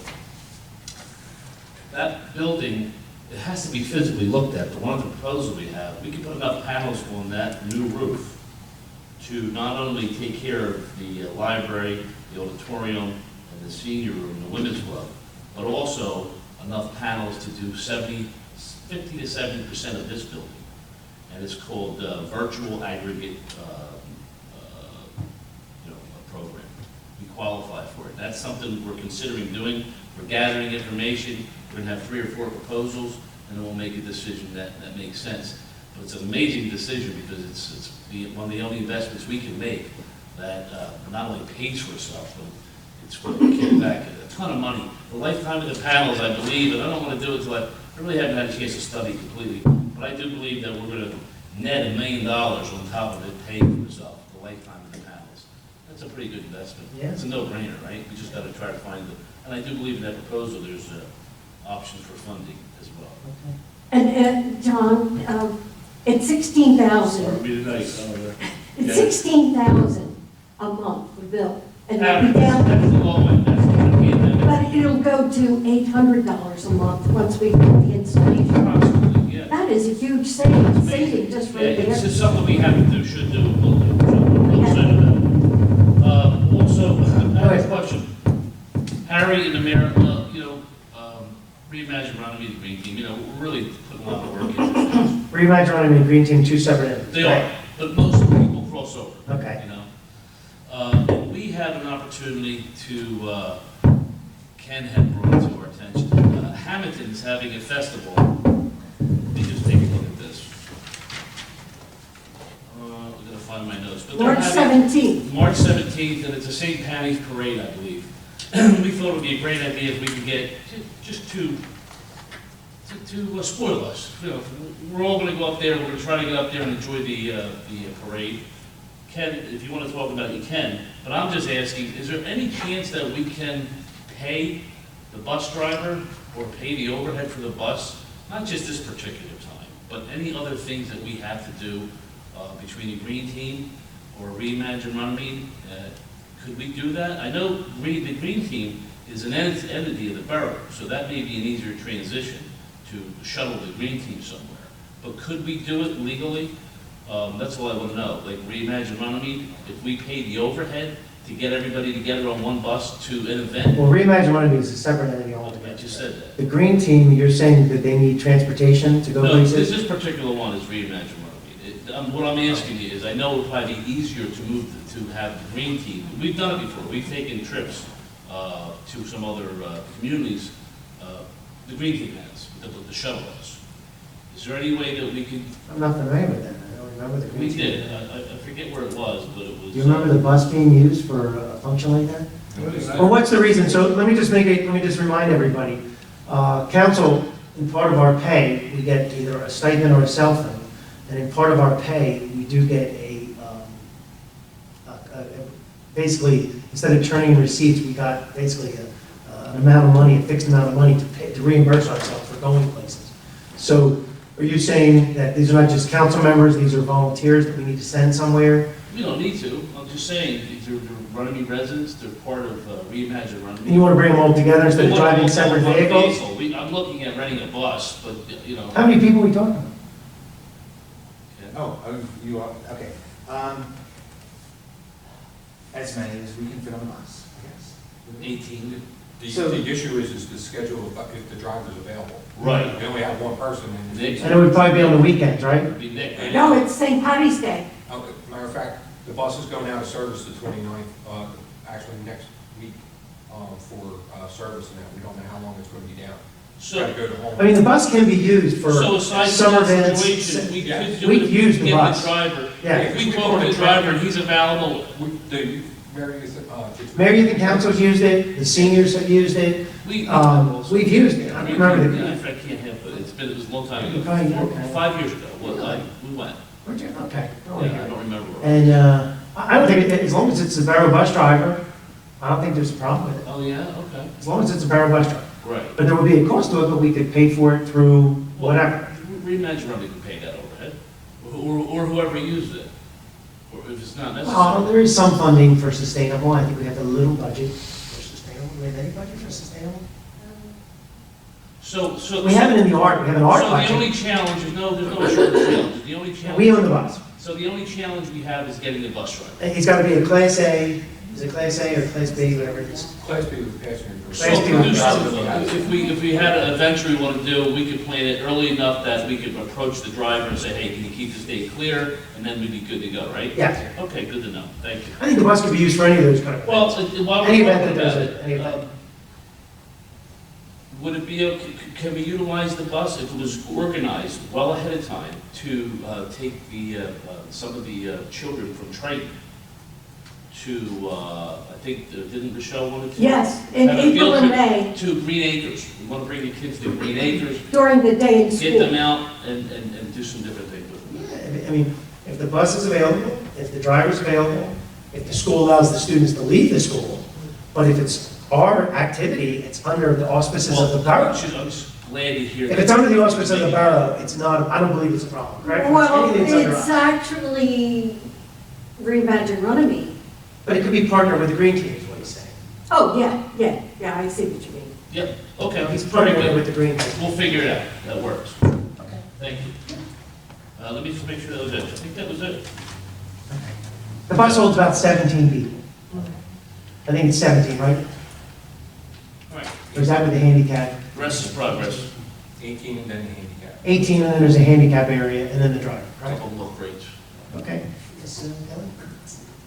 That building, it has to be physically looked at, but one of the proposals we have, we can put enough panels on that new roof to not only take care of the library, the auditorium, and the senior room, the women's club, but also enough panels to do 50 to 70% of this building. And it's called Virtual Aggregate Program. We qualify for it. That's something we're considering doing. We're gathering information. We're going to have 3 or 4 proposals, and then we'll make a decision that makes sense. But it's an amazing decision because it's one of the only investments we can make that not only pays for itself, but it's going to kick back a ton of money. The lifetime of the panels, I believe, and I don't want to do it until I really haven't had a chance to study completely, but I do believe that we're going to net $1 million on top of it paying for itself, the lifetime of the panels. That's a pretty good investment. Yeah. It's a no-brainer, right? We just got to try to find and I do believe in that proposal there's options for funding as well. And John, it's 16,000. It's 16,000 a month for bill. And it'll be down. That's the low end. That's the But it'll go to $800 a month once we get the installation. Approximately, Yeah. That is a huge saving just Yeah, right there. it's just something we have to do, should do, and will do. So we're all set with that. Also, I have a question. Harry and the mayor, reimagine Runnemede, the Green Team, we're really putting a lot of work into this. Reimagine Runnemede, Green Team, two separate entities. They right? are, but most of the people cross over. Okay. And we have an opportunity to, Ken had brought it to our attention. Hamilton's having a festival. Let me just take a look at this. I'm gonna find my notes. But they're March having- 17th. March 17th, and it's a St. Patty's Parade, I believe. We thought it would be a great idea if we could get, just to spoil us. We're all gonna go up there, we're gonna try to get up there and enjoy the parade. Ken, if you wanna talk about it, you can, but I'm just asking, is there any chance that we can pay the bus driver or pay the overhead for the bus? Not just this particular time, but any other things that we have to do between the Green Team or Reimagine Runnemede? Could we do that? I know the Green Team is an entity of the borough, so that may be an easier transition to shuttle the Green Team somewhere. But could we do it legally? That's all I want to know. Like Reimagine Runnemede, if we pay the overhead to get everybody together on one bus to an event? Well, Reimagine Runnemede is a separate entity altogether. I just said that. The Green Team, you're saying that they need transportation to go No, places? this particular one is Reimagine Runnemede. What I'm asking you is, I know it would probably be easier to have the Green Team. We've done it before. We've taken trips to some other communities. The Green Team has, the shuttle bus. Is there any way that we could? I'm not familiar with that. I don't remember the Green We Team. did. I forget where it was, but it was. Do you remember the bus being used for a function like that? Well, what's the reason? So let me just remind everybody. Council, in part of our pay, we get either a stipend or a cell phone. And in part of our pay, we do get basically, instead of turning in receipts, we got basically an amount of money, a fixed amount of money to reimburse ourselves for going places. So are you saying that these are not just council members, these are volunteers that we need to send somewhere? We don't need to. I'm just saying, they're Runnemede residents, they're part of Reimagine Runnemede. And you want to bring them all together instead of driving separate vehicles? I'm looking at renting a bus, but, How many people are we talking about? You are, okay. As many as we can fit on the bus, I guess. 18. The issue is the schedule of if the driver's available. Right. We only have one person. And it would probably be on the weekends, right? No, it's St. Patty's Day. Okay, matter of fact, the bus is going out of service the 29th, actually next week, for service, and that we don't know how long it's going to be down. So, Gotta go to home. I mean, the bus can be used for So aside summer from that events. situation, we could do We it could if use we the give bus. the driver. Yeah. If we talk to the driver and he's available, The various, Mary Youth and Council's used it, the seniors have used it, we've used it. I remember the. I can't have, but it was a long time You ago. probably- okay. 5 years ago, we went. Okay. Yeah, I don't remember. And I don't think, as long as it's a borough bus driver, I don't think there's a problem with it. Oh, yeah, okay. As long as it's a borough bus driver. Right. But there would be a cost to it, but we could pay for it through whatever. Reimagine Runnemede could pay that overhead, or whoever used it, or if it's not necessary. Well, there is some funding for sustainable. I think we have a little budget for sustainable. Do we have any budget for sustainable? So. We have it in the art, we have an art So budget. the only challenge is, there's no shortage challenge. The only challenge. We own the bus. So the only challenge we have is getting the bus driver. He's got to be a Class A, is it Class A or Class B, whatever it is? Class B with passenger. So if we had an adventure we want to do, we could plan it early enough that we could approach the driver and say, hey, can you keep this day clear? And then we'd be good to go, right? Yeah. Okay, good to know. Thank you. I think the bus could be used for any of those kind of Well, events. while Any we're event talking that does about it, any event. Would it be, can we utilize the bus if it was organized well ahead of time to take some of the children from Triton to, I think, didn't Rochelle want to? Yes, in have a April field and trip May. To Green Acres. We want to bring the kids to Green Acres. During the day in school. Get them out and do some different things with them. I mean, if the bus is available, if the driver's available, if the school allows the students to leave the school, but if it's our activity, it's under the auspices of the borough. I'm just glad to hear If that. it's under the auspices of the borough, it's not, I don't believe it's a problem, correct? Well, Anything that's under it's us. actually Reimagine Runnemede. But it could be partnered with the Green Team, is what he's saying. Oh, yeah, I see what you mean. Yep, okay. He's Very partnering good. with the Green Team. We'll figure it out. That works. Thank you. Let me just make sure that was it. I think that was it. The bus holds about 17 people. I think it's 17, right? All right. Or is that with the handicap? The rest is progress. 18 and then the handicap. 18, and then there's a handicap area, and then the driver, right? Couple more crates, Okay.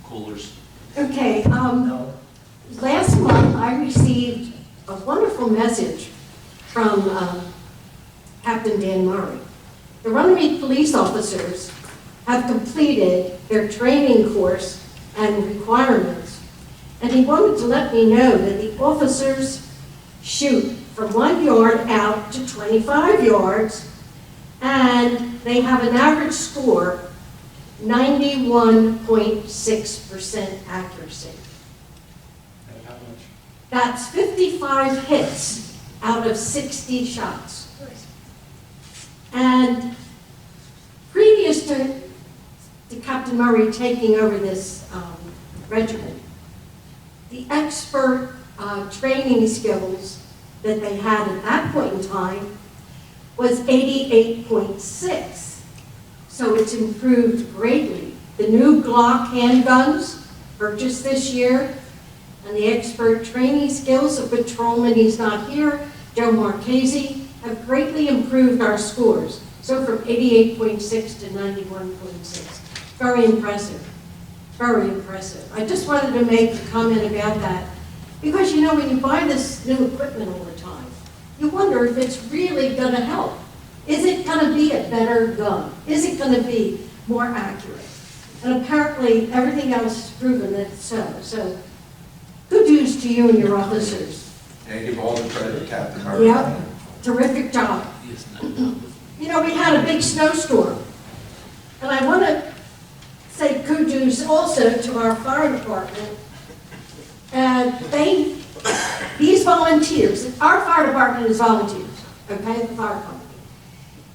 coolers. Okay, last month I received a wonderful message from Captain Dan Murray. The Runnemede police officers have completed their training course and requirements, and he wanted to let me know that the officers shoot from 1 yard out to 25 yards, and they have an average score 91.6% accuracy. And how much? That's 55 hits out of 60 shots. And previous to Captain Murray taking over this regiment, the expert training skills that they had at that point in time was 88.6. So it's improved greatly. The new Glock handguns purchased this year, and the expert training skills of Patrolman, he's not here, Joe Marchese, have greatly improved our scores. So from 88.6 to 91.6. Very impressive. Very impressive. I just wanted to make a comment about that, because you know, when you buy this new equipment all the time, you wonder if it's really going to help. Is it going to be a better gun? Is it going to be more accurate? And apparently everything else has proven that it's so. So good news to you and your officers. And give all the credit to Captain Murray. Yep, terrific job. You know, we had a big snowstorm. And I want to say kudos also to our fire department. And these volunteers, our fire department is volunteers, okay, the fire company.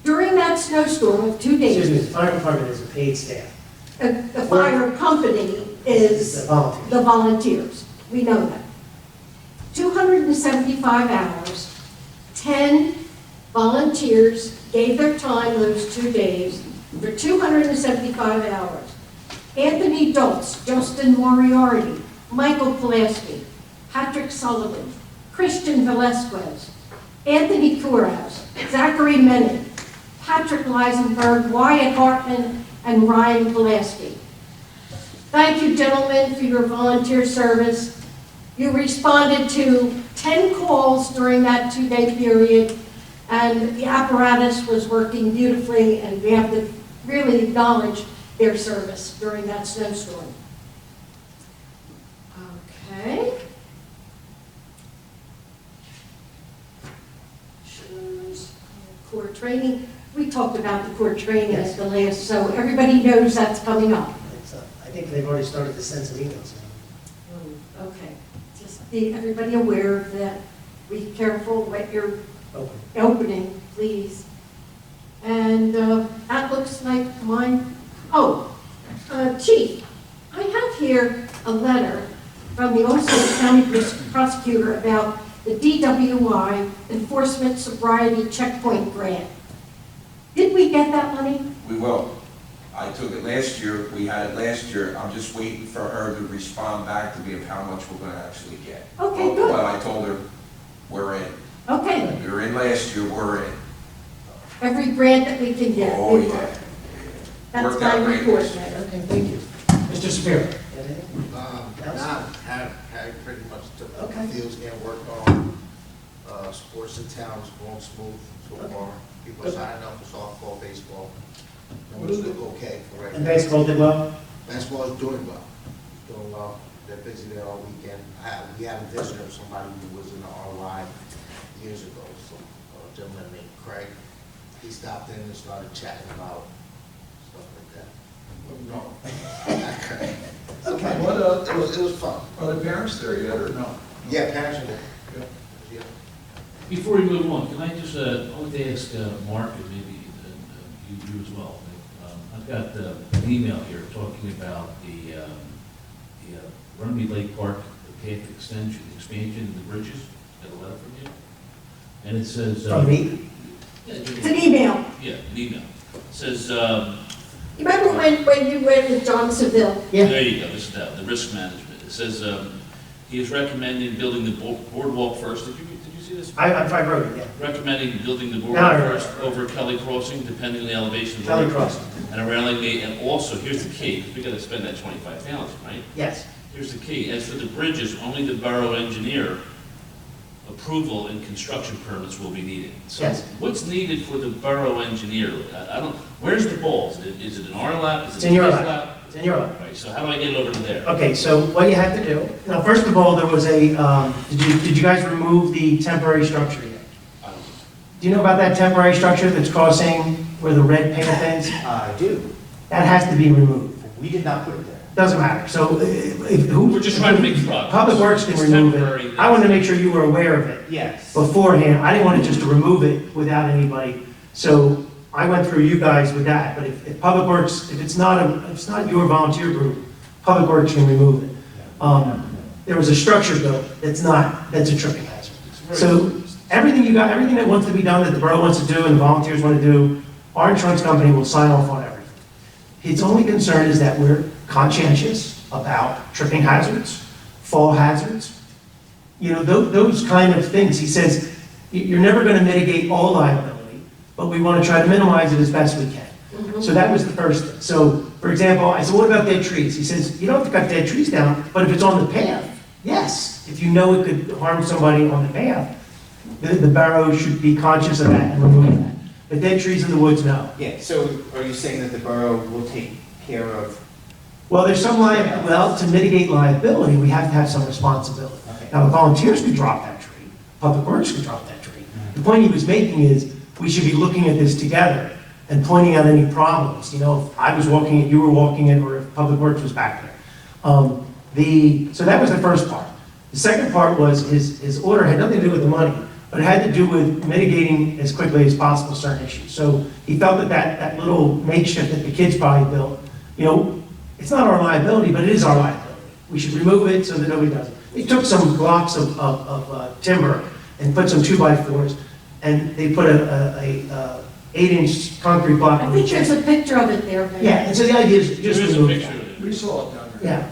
During that snowstorm of 2 days. Excuse me, the fire department is a paid staff. The fire company is the volunteers. We know that. 275 hours, 10 volunteers gave their time those 2 days for 275 hours. Anthony Dulce, Justin Moriarty, Michael Pulaski, Patrick Sullivan, Christian Velasquez, Anthony Kuras, Zachary Menon, Patrick Leisenberg, Wyatt Hartman, and Ryan Pulaski. Thank you, gentlemen, for your volunteer service. You responded to 10 calls during that 2-day period, and the apparatus was working beautifully, and we have to really acknowledge their service during that snowstorm. Okay. Core training. We talked about the core training at the last, so everybody knows that's coming up. I think they've already started to send some emails. Okay. Just be everybody aware of that. Be careful what you're opening, please. And that looks like mine. Oh, Chief, I have here a letter from the Austin County Prosecutor about the DWI Enforcement Sobriety Checkpoint Grant. Did we get that money? We will. I took it last year, we had it last year, I'm just waiting for her to respond back to me of how much we're gonna actually get. Okay, good. But I told her, we're in. Okay. We were in last year, we're in. Every grant that we can get. Oh, yeah. That's Worked my out great. report, Mayor. Okay, thank you. Mr. Spear. Had pretty much took the fields getting worked on. Sports in town is going smooth so far. People signing up for softball, baseball. Numbers look okay for right now. And baseball did well? Baseball is doing well. Doing well. They're busy there all weekend. We had a visitor of somebody who was in the RY years ago. So a gentleman named Craig. He stopped in and started chatting about stuff like that. No. Not Craig. Okay. What, it was fun. Are the parents there yet or no? Yeah, parents are there. Yeah. Before we move on, can I just, I want to ask Mark and maybe you as well. I've got an email here talking about the Runnemede Lake Park path expansion of the bridges. Got a letter from you? And it says... From me? Yeah, It's an email. Yeah, an email. It says, You remember when you went with John Seville? there you go, this is the risk management. It says, he is recommending building the boardwalk first. Did you see this? I wrote it, yeah. Recommending building the No, boardwalk no, no, first over Kelly Crossing, depending on the elevation of the Kelly road. Crossing. And a railing gate, and also, here's the key, because we gotta spend that 25,000, right? Yes. Here's the key, as for the bridges, only the borough engineer approval and construction permits will be needed. So Yes. what's needed for the borough engineer? I don't, where's the ball? Is it in our lap? Is It's it in your his lap. It's in your lap. Right, so how do I get it over to there? Okay, so what you have to do, now, first of all, there was a, did you guys remove the temporary structure yet? Do you know about that temporary structure that's crossing where the red paint is? I do. That has to be removed. We did not put it there. Doesn't matter. So who? We're just trying to make progress. Public Works can It's remove temporary. it. I wanted to make sure you were aware of it Yes. beforehand. I didn't want it just to remove it without anybody. So I went through you guys with that. But if Public Works, if it's not your volunteer group, Public Works can remove it. There was a structure built that's a tripping hazard. So everything that wants to be done, that the borough wants to do and the volunteers want to do, our insurance company will sign off on everything. Its only concern is that we're conscientious about tripping hazards, fall hazards, those kind of things. He says, you're never going to mitigate all liability, but we want to try to minimize it as best we can. So that was the first thing. So, for example, I said, what about dead trees? He says, you don't have to cut dead trees down, but if it's on the path, yes. If you know it could harm somebody on the path, the borough should be conscious of that and remove that. The dead trees in the woods, no. Yeah, so are you saying that the borough will take care of? Well, there's some to mitigate liability, we have to have some responsibility. Okay. Now, the volunteers could drop that tree, Public Works could drop that tree. The point he was making is, we should be looking at this together and pointing out any problems. If I was walking it, you were walking it, or if Public Works was back there. So that was the first part. The second part was his order had nothing to do with the money, but it had to do with mitigating as quickly as possible certain issues. So he felt that little makeshift that the kids probably built, it's not our liability, but it is our liability. We should remove it so that nobody does it. They took some blocks of timber and put some 2x4s, and they put a 8-inch concrete block. I think there's a picture of it there. Ben. Yeah, and so the idea is just There is a remove picture that. of it. We saw it down there. Yeah.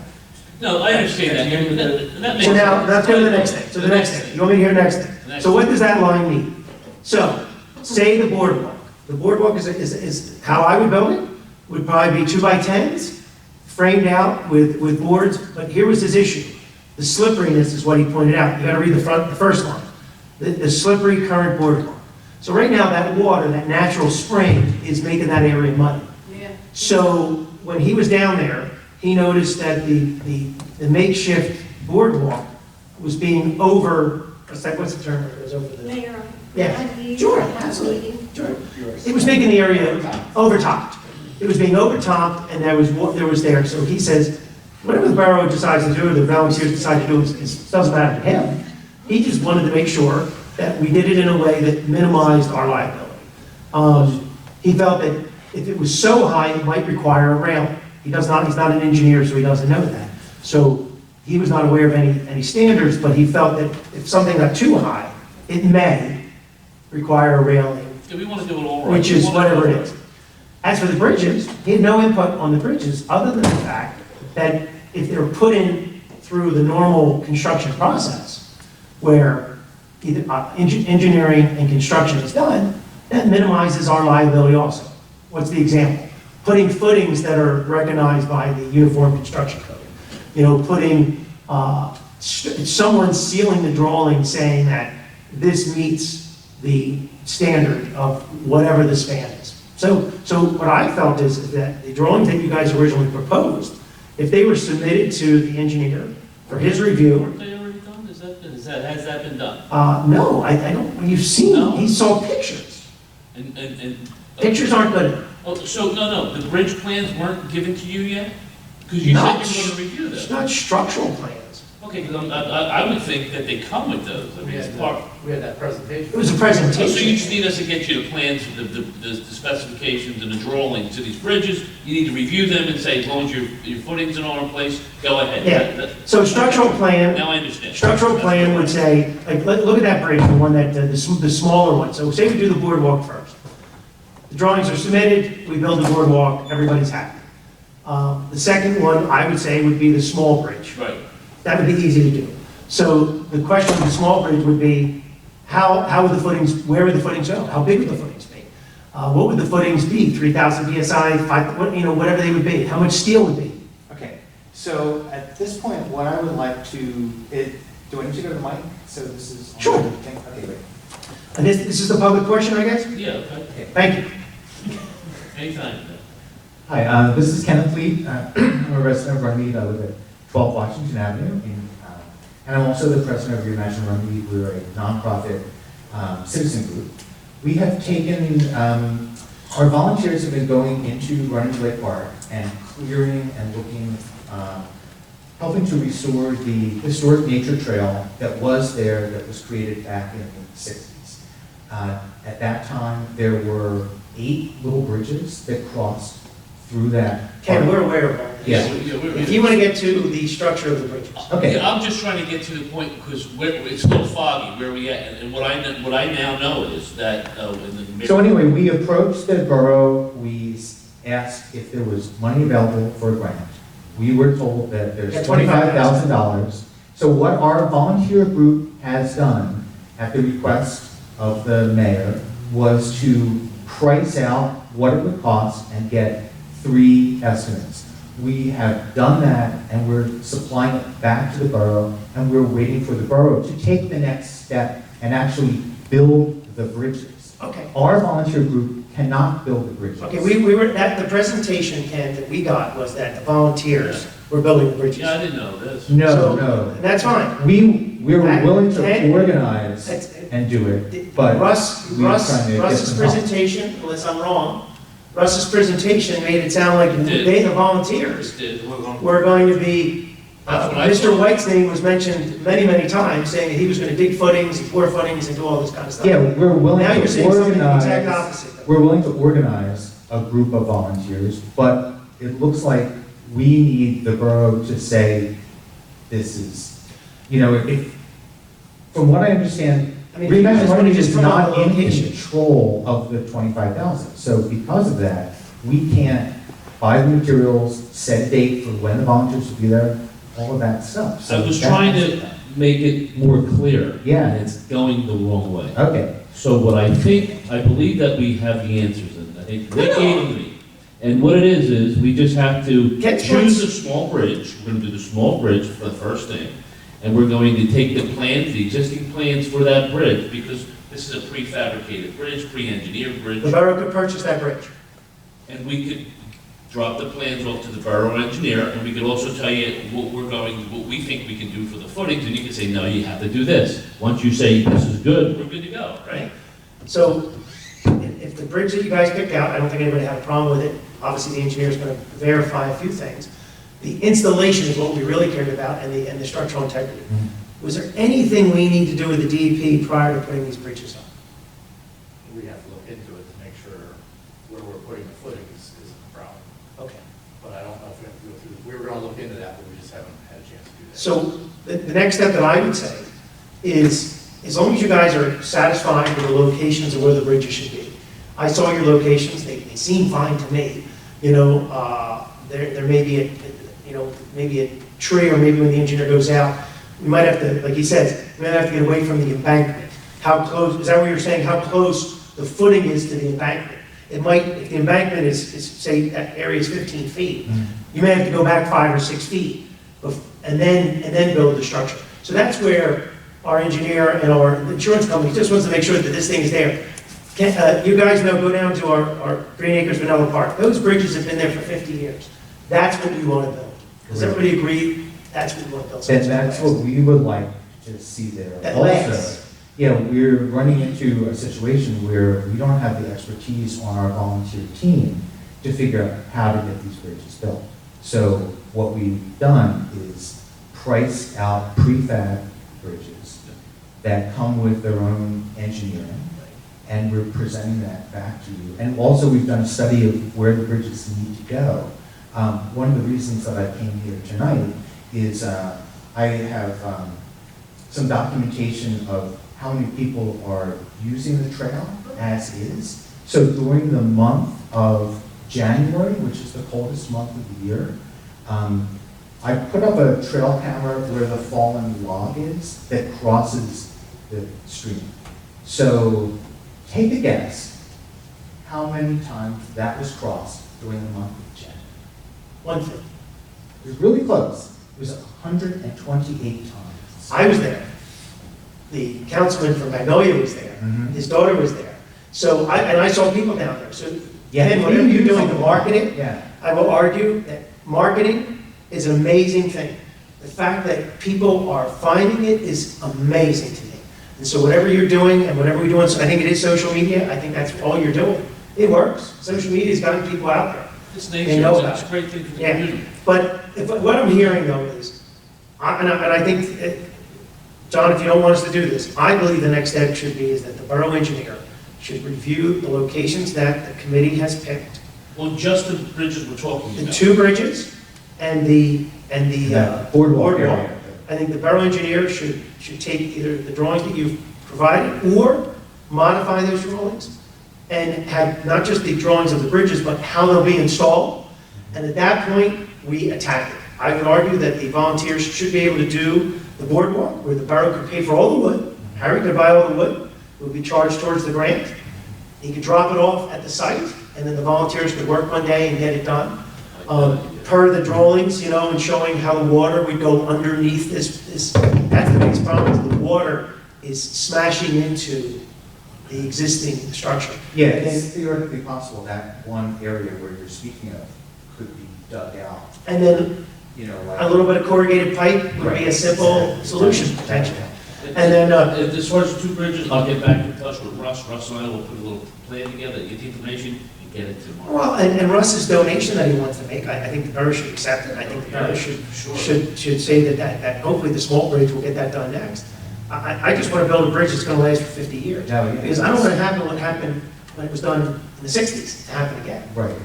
No, I understand that. That makes So now, sense. let's go to the next thing. So the next thing, you want me to hear the next thing? So what does that line mean? So, say the boardwalk. The boardwalk is how I would build it, would probably be 2x10s, framed out with boards, but here was his issue. The slipperiness is what he pointed out. You gotta read the first line. The slippery current boardwalk. So right now, that water, that natural spring, is making that area muddy. Yeah. So when he was down there, he noticed that the makeshift boardwalk was being what's the term? It was over the. Mayor, Yeah, sure, absolutely. Sure. It was making the area overtopped. It was being overtopped, and there was there. So he says, whatever the borough decides to do, or the volunteers decide to do, doesn't matter to him. He just wanted to make sure that we did it in a way that minimized our liability. He felt that if it was so high, it might require a railing. He's not an engineer, so he doesn't know that. So he was not aware of any standards, but he felt that if something got too high, it may require a railing, Yeah, we want to do it all right. which is whatever it is. As for the bridges, he had no input on the bridges, other than the fact that if they're put in through the normal construction process, where either engineering and construction is done, that minimizes our liability also. What's the example? Putting footings that are recognized by the Uniform Construction Code. Putting, someone sealing the drawing saying that this meets the standard of whatever the span is. So what I felt is that the drawings that you guys originally proposed, if they were submitted to the engineer for his review. Weren't they already done? Has that been done? No, I don't, you've seen, he saw pictures. And Pictures aren't good enough. Oh, so, no, the bridge plans weren't given to you yet? Because you said you were going to review them. It's not structural plans. Okay, because I would think that they come with those. I mean, it's part. We had that presentation. It was a presentation. So you just need us to get you the plans, the specifications and the drawings to these bridges. You need to review them and say, as long as your footings are all in place, go ahead. Yeah, so structural plan. Now I understand. Structural plan would say, like, look at that bridge, the one that, the smaller one. So say we do the boardwalk first. The drawings are submitted, we build the boardwalk, everybody's happy. The second one, I would say, would be the small bridge. Right. That would be easy to do. So the question of the small bridge would be, how would the footings, where would the footings go? How big would the footings be? What would the footings be? 3,000 PSI, whatever they would be. How much steel would be? Okay, so at this point, what I would like to, do I need to go to the mic? So this is. Sure. Okay, great. And this is the public portion, I guess? Yeah, okay. Thank you. Anytime. Hi, this is Kenneth Lee. I'm a resident of Runnemede. I live at 12 Washington Avenue. And I'm also the president of Reimagine Runnemede. We're a nonprofit citizen group. We have taken, our volunteers have been going into Runnemede Lake Park and clearing and looking, helping to restore the historic nature trail that was there, that was created back in the 60s. At that time, there were 8 little bridges that crossed through that. Ken, we're aware of that. Yeah. If you want to get to the structure of the bridges. Okay. Yeah, I'm just trying to get to the point because it's still foggy where we at, and what I now know is that in the So anyway, we approached the borough, we asked if there was money available for a grant. We were told that there's $25,000. So what our volunteer group has done at the request of the mayor was to price out what it would cost and get 3 estimates. We have done that and we're supplying it back to the borough and we're waiting for the borough to take the next step and actually build the bridges. Okay. Our volunteer group cannot build the bridges. Okay, we were, the presentation, Ken, that we got was that the volunteers were building the bridges. Yeah, I didn't know this. No. That's fine. We were willing to Ken, organize and do it, but Russ's presentation, unless I'm wrong, Russ's presentation made it sound like they, the volunteers, were going to be, Mr. White's name was mentioned many, many times, saying that he was going to dig footings and pour footings and do all this kind of stuff. Yeah, we're willing now you're to saying something the organize. exact opposite. We're willing to organize a group of volunteers, but it looks like we need the borough to say, this is, if, from what I understand, Reimagine Runnemede is not in control of the 25,000. So because of that, we can't buy the materials, set a date for when the volunteers will be there, all of that stuff. So I was trying to make it more clear. Yeah. And it's going the wrong way. Okay. So what I believe that we have the answers, and I think they gave them to me. And what it is we just have to choose a small bridge. We're going to do the small bridge for the first thing. And we're going to take the plans, the existing plans for that bridge, because this is a prefabricated bridge, pre-engineered bridge. The borough could purchase that bridge. And we could drop the plans off to the borough engineer, and we could also tell you what we think we can do for the footings, and you can say, no, you have to do this. Once you say this is good, we're good to go, right? So if the bridge that you guys picked out, I don't think anybody had a problem with it. Obviously, the engineer is going to verify a few things. The installation is what we really cared about, and the structural integrity. Was there anything we need to do with the DEP prior to putting these bridges up? We have to look into it to make sure where we're putting the footings isn't a problem. Okay. But I don't know if we have to go through, we were gonna look into that, but we just haven't had a chance to do that. So the next step that I would say is, as long as you guys are satisfied with the locations of where the bridges should be. I saw your locations, they seem fine to me. There may be maybe a tree, or maybe when the engineer goes out, we might have to, like he says, we might have to get away from the embankment. How close, is that what you're saying, how close the footing is to the embankment? It might, if the embankment is say, that area is 15 feet, you may have to go back 5 or 6 feet, and then build the structure. So that's where our engineer and our insurance company just wants to make sure that this thing is there. You guys know, go down to our Green Acres Vanilla Park. Those bridges have been there for 50 years. That's what we want to build. Does everybody agree? That's what we want to build. And that's what we would like to see there. That also, lasts. We're running into a situation where we don't have the expertise on our volunteer team to figure out how to get these bridges built. So what we've done is priced out prefab bridges that come with their own engineering, and we're presenting that back to you. And also we've done a study of where the bridges need to go. One of the reasons that I came here tonight is I have some documentation of how many people are using the trail as is, So during the month of January, which is the coldest month of the year, I put up a trail camera where the fallen log is that crosses the stream. So take a guess how many times that was crossed during the month of January. 150. It was really close. It was 128 times. I was there. The councilman from Magnolia was there. His daughter was there. So, I saw people down there. So, Ken, whatever you're doing to market it, I will argue that marketing is an amazing thing. The fact that people are finding it is amazing to me. And so whatever you're doing and whatever we're doing, so I think it is social media. I think that's all you're doing. It works. Social media has gotten people out there. It's They nature, know it's about a it. great thing for the Yeah. community. But what I'm hearing though is, and I think, John, if you don't want us to do this, I believe the next step should be is that the borough engineer should review the locations that the committee has picked. Well, just the bridges we're talking about. The two bridges and the boardwalk boardwalk. area. I think the borough engineer should take either the drawings that you've provided or modify those drawings and have not just the drawings of the bridges, but how they'll be installed. And at that point, we attack it. I would argue that the volunteers should be able to do the boardwalk where the borough could pay for all the wood. Harry could buy all the wood. It would be charged towards the grant. He could drop it off at the site, and then the volunteers could work one day and get it done. Per the drawings, you know, and showing how the water would go underneath this. That's the biggest problem, is the water is smashing into the existing structure. Yeah, it's theoretically possible that one area where you're speaking of could be dug out. And then You know, like. a little bit of corrugated pipe would be a simple solution, potentially. And then, As far as the two bridges, I'll get back in touch with Russ. Russ and I will put a little plan together, get the information, and get it tomorrow. well, and Russ's donation that he wants to make, I think the borough should accept it. I think the borough should say that hopefully the small bridge will get that done next. I just want to build a bridge that's going to last for 50 years. Because I don't want to happen what happened when it was done in the 60s to happen again. Right.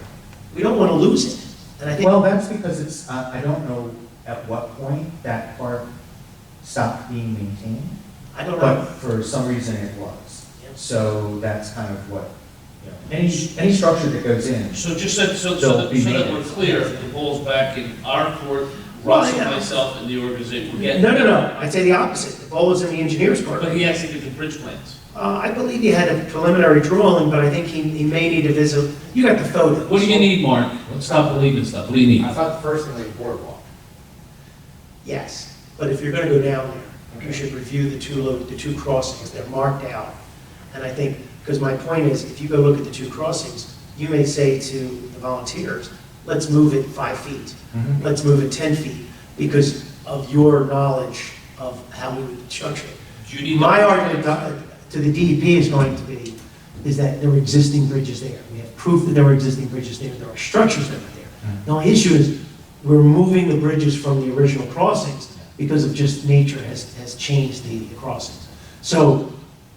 We don't want to lose it. And I think, Well, that's because it's, I don't know at what point that park stopped being maintained. I don't know. But for some reason it was. So that's kind of what, you know, any structure that goes in. So just so they'll that be we're maintenance. clear, the ball's back in our court, Well, Russ and yeah. myself and the organization, we're getting. No. I'd say the opposite. The ball is in the engineer's court. But he has to get the bridge plans. I believe he had a preliminary drawing, but I think he may need to visit. You got the photos. What do you need, Mark? Let's stop believing stuff. What do you need? I thought the first thing was boardwalk. Yes, but if you're going to go down there, you should review the two crossings. They're marked out. And I think, because my point is, if you go look at the two crossings, you may say to the volunteers, let's move it 5 feet. Let's move it 10 feet, because of your knowledge of how we would structure it. My argument to the DEP is going to be, is that there were existing bridges there. We have proof that there were existing bridges there. There are structures that were there. The only issue is, we're moving the bridges from the original crossings because of just nature has changed the crossings. So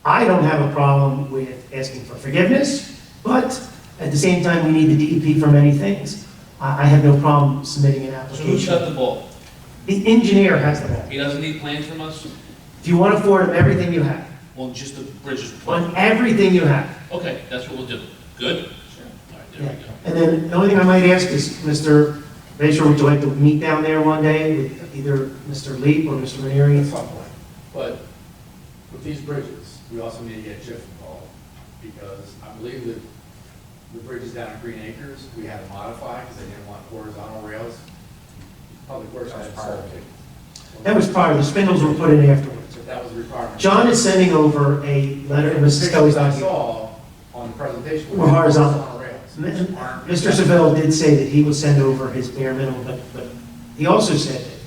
I don't have a problem with asking for forgiveness, but at the same time, we need the DEP for many things. I have no problem submitting an So who's application. got the ball? The engineer has the ball. He doesn't need plans from us? If you want to forward him everything you have, Well, just the bridges. on everything you have. Okay, that's what we'll do. Good? Sure. All right, there we go. And then the only thing I might ask is, Mr. Baser, would you like to meet down there one day with either Mr. Leap or Mr. Ranieri? At some point. But with these bridges, we also need to get Jeff involved, because I believe that the bridges down at Green Acres, we had to modify because they didn't want horizontal rails. Public Works had to solve it. That was part of the spindles were put in afterwards. So that was a requirement. John is sending over a letter, and Mrs. Kelly's not I here. saw on the presentation. Were horizontal. rails. Mr. Seville did say that he will send over his bare minimum, but he also said that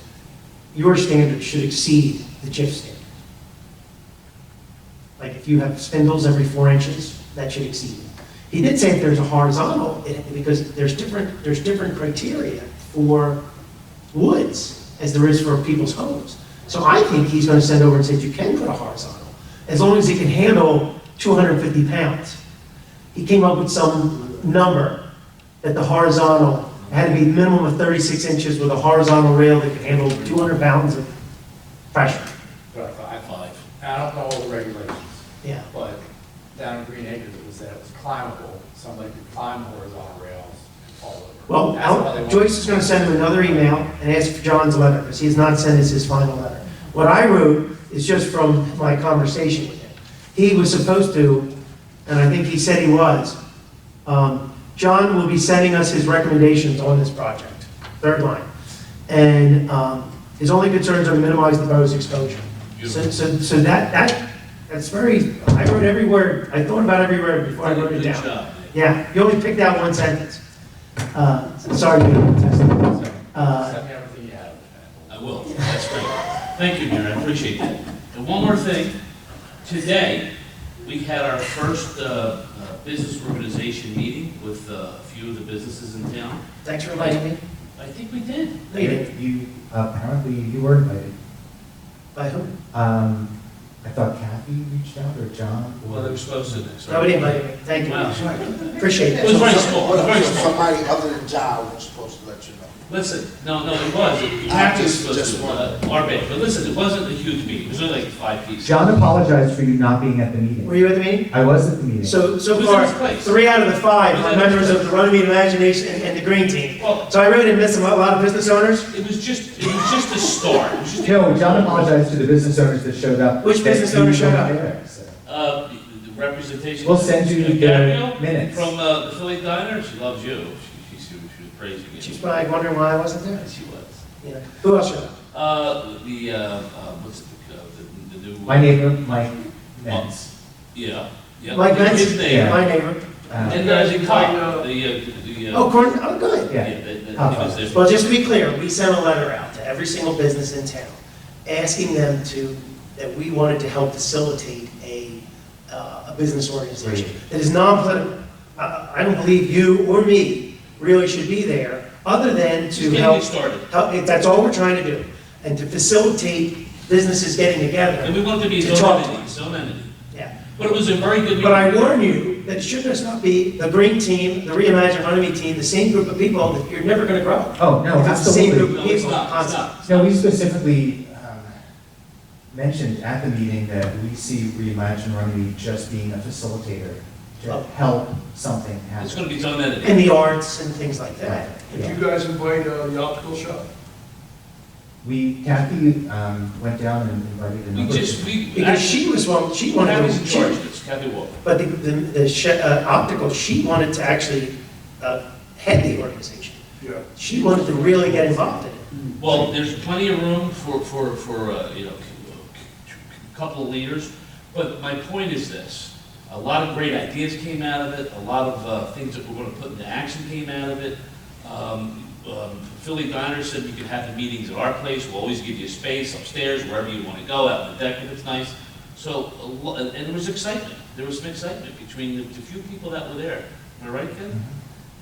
your standard should exceed the JIF standard. Like if you have spindles every 4 inches, that should exceed it. He did say if there's a horizontal, because there's different criteria for woods as there is for people's homes. So I think he's going to send over and say you can put a horizontal, as long as it can handle 250 pounds. He came up with some number that the horizontal had to be a minimum of 36 inches with a horizontal rail that could handle 200 pounds of pressure. But I don't know all the regulations. Yeah. But down in Green Acres, it was is that it was climbable, somebody could climb horizontal rails and fall over. Well, That's why they want- Joyce is going to send him another email and ask for John's letter, because he has not sent us his final letter. What I wrote is just from my conversation with him. He was supposed to, and I think he said he was, John will be sending us his recommendations on this project, third line. And his only concerns are to minimize the borough's exposure. So that's very, I wrote every word, I thought about every word before I wrote it down. Good job. Yeah, you only picked out one sentence. Sorry to be contested. Send me everything you have. I will, that's great. Thank you, Mayor, I appreciate that. And one more thing, today, we had our first business organization meeting with a few of the businesses in town. Thanks for inviting me. I think we did. No, you didn't. You, apparently, you were invited. By who? I thought Kathy reached out, or John. Well, they were supposed to. Nobody invited me. Thank you. Wow. Appreciate It was it. very small, it was very small. Somebody other than John was supposed to let you know. Listen, no, it was. Kathy was supposed to, our bad, but listen, it wasn't a huge meeting, it was only like 5 pieces. John apologized for you not being at the meeting. Were you at the meeting? I was at the meeting. So Who's far, in his place? 3 out of the 5 are members of the Runnemede Imagination and the Green Team. Well- So I really didn't miss a lot of business owners. It was just a start. It was just No, John apologized to the business owners that showed up. Which business owners showed up? the representation. We'll send you the Gabrielle minutes. From the Philly Diner, she loves you. She was praising you. She's probably wondering why I wasn't there. She was. Yeah. Who else showed up? What's the new? My neighbor, Mike Mentz. Yeah. Mike Mentz? His name. My neighbor. And the cop, the. Oh, Gordon, oh, good. Yeah. He was there. Well, just to be clear, we sent a letter out to every single business in town, asking them that we wanted to help facilitate a business organization that is non-political. I don't believe you or me really should be there, other than to help. That's all we're trying to do, and to facilitate businesses getting together. And we want to be to talk. so many. Yeah. But it was a very good meeting. But I warn you that it should just not be the Green Team, the Reimagine Runnemede team, the same group of people that you're never going to grow. Oh, no, It's the same absolutely. group of No, it's people. not, it's not. No, we specifically mentioned at the meeting that we see Reimagine Runnemede just being a facilitator to help something happen. It's going to be done that. In the arts and things like that. Did you guys invite the optical shop? Kathy went down and invited a number of people. Because she was one, she wanted Kathy's in to, charge of this, Kathy Walker. but the optical, she wanted to actually head the organization. Yeah. She wanted to really get involved in it. Well, there's plenty of room for a couple of leaders, but my point is this. A lot of great ideas came out of it, a lot of things that we're going to put into action came out of it. Philly Diner said you could have the meetings at our place, we'll always give you space upstairs, wherever you want to go, out in the deck if it's nice. So, and there was excitement, there was some excitement between the few people that were there. Am I right, Ken?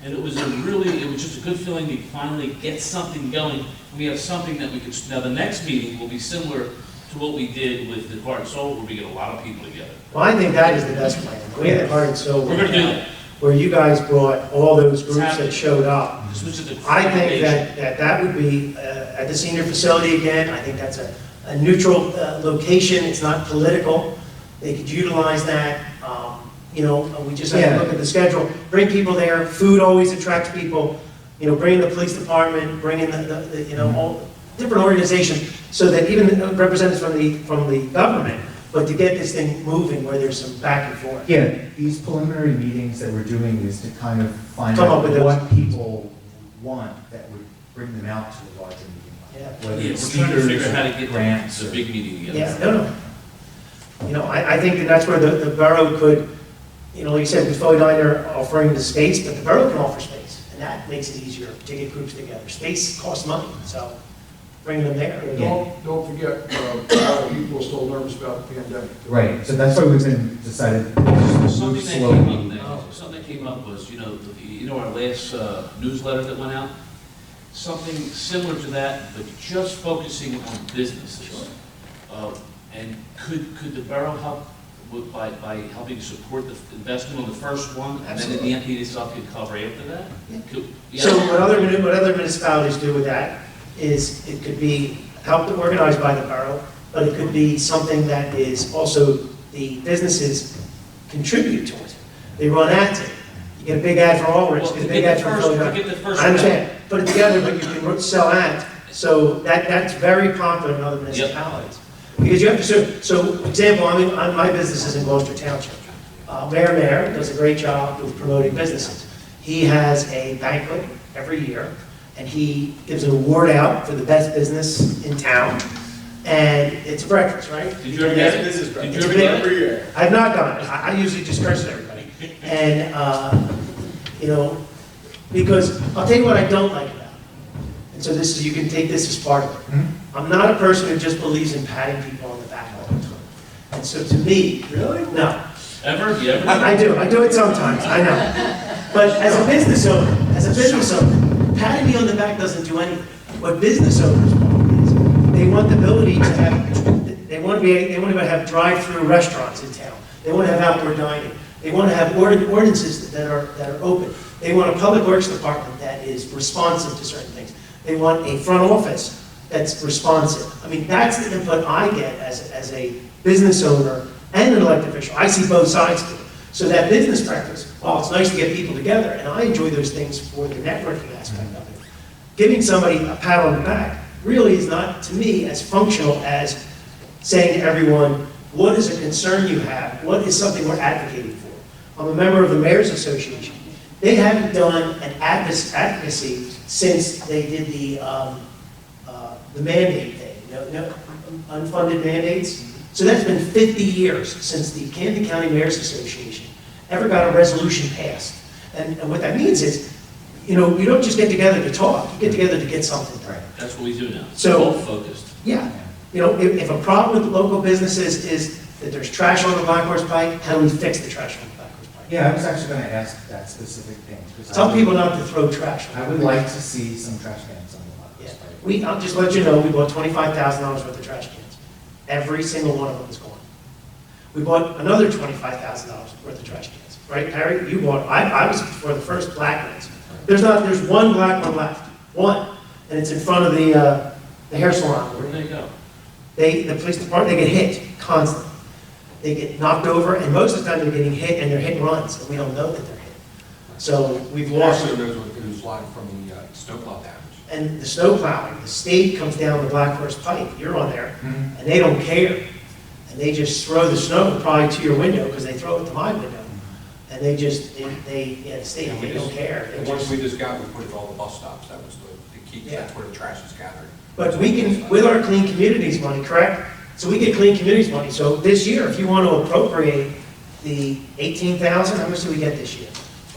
And it was just a good feeling to finally get something going. And we have something that we could, now the next meeting will be similar to what we did with the Heart and Soul, where we get a lot of people together. Well, I think that is the best plan. The way that Heart and Soul. We're going to do that. Where you guys brought all those groups that showed up. This is the I think foundation. that would be at the senior facility again. I think that's a neutral location. It's not political. They could utilize that. We just have to look at the schedule. Bring people there. Food always attracts people. Bring in the police department. Bring in all different organizations, so that even representatives from the government. But to get this thing moving, where there's some back and forth. Yeah, these preliminary meetings that we're doing is to kind of find Come out up with what people want that would bring them out to a larger meeting. Yeah. Whether Yeah, it's we're trying to speakers figure out how or to get grants the or- big meeting together. Yeah, no. I think that's where the borough could, like you said, with Philly Diner offering the space, but the borough can offer space, and that makes it easier to get groups together. Space costs money, so bringing them there. Don't forget, a lot of people are still nervous about the pandemic. Right, so that's why we've been decided to move slowly. Something that came up was, our last newsletter that went out, something similar to that, but just focusing on businesses. And could the borough help by helping support the investment on the first one, and then the MPD itself could cover after that? So what other municipalities do with that is it could be helped organized by the borough, but it could be something that is also the businesses contribute towards it. They run ads in it. You get a big ad for Allrich, get a big ad for Philly. I understand, put it together, but you can sell ads. So that's very popular in other municipalities. Because you have to, so example, my business is in Gloucester Township. Mayor does a great job with promoting businesses. He has a banquet every year, and he gives an award out for the best business in town. And it's a breakfast, right? Did you ever get it? Did you ever get it? Every year. I've not done it. I usually just curse at everybody. And, you know, because I'll tell you what I don't like about it. And so this is, you can take this as part of it. I'm not a person who just believes in patting people on the back all the time. And so to me, really? No. Ever? You ever? I do it sometimes, I know. But as a business owner, patting me on the back doesn't do anything. What business owners want is, they want the ability to have, they want to be able to have drive-through restaurants in town. They want to have outdoor dining. They want to have ordinances that are open. They want a public works department that is responsive to certain things. They want a front office that's responsive. I mean, that's the input I get as a business owner and an elected official. I see both sides to it. So that business practice, while it's nice to get people together, and I enjoy those things for the networking aspect of it, giving somebody a pat on the back really is not, to me, as functional as saying to everyone, what is a concern you have? What is something we're advocating for? I'm a member of the Mayor's Association. They haven't done an advocacy since they did the mandate thing, no unfunded mandates. So that's been 50 years since the Camden County Mayor's Association ever got a resolution passed. And what that means is, you know, you don't just get together to talk, you get together to get something done. That's what we do now. So, Both focused. Yeah. You know, if a problem with local businesses is that there's trash on the Black Horse Pike, how do we fix the trash on the Black Horse Pike? Yeah, I was actually going to ask that specific thing. Tell people not to throw trash. I would like to see some trash cans on the Black Horse Pike. I'll just let you know, we bought $25,000 worth of trash cans. Every single one of them is gone. We bought another $25,000 worth of trash cans, right, Harry? You bought, I was for the first black ones. There's one black one left, one, and it's in front of the hair salon. Where do they go? The police department, they get hit constantly. They get knocked over, and most of the time they're getting hit, and they're hit and runs, and we don't know that they're hit. So we've lost. Also, those who's lying from the snowplow damage. And the snow plowing, the state comes down the Black Horse Pike, you're on there, and they don't care. And they just throw the snow probably to your window, because they throw it to my window. And the state, they don't care. And once we just got, we put it all the bus stops, that was the key, that's where the trash is gathered. But we can, with our Clean Communities money, correct? So we get Clean Communities money. So this year, if you want to appropriate the $18,000, how much do we get this year?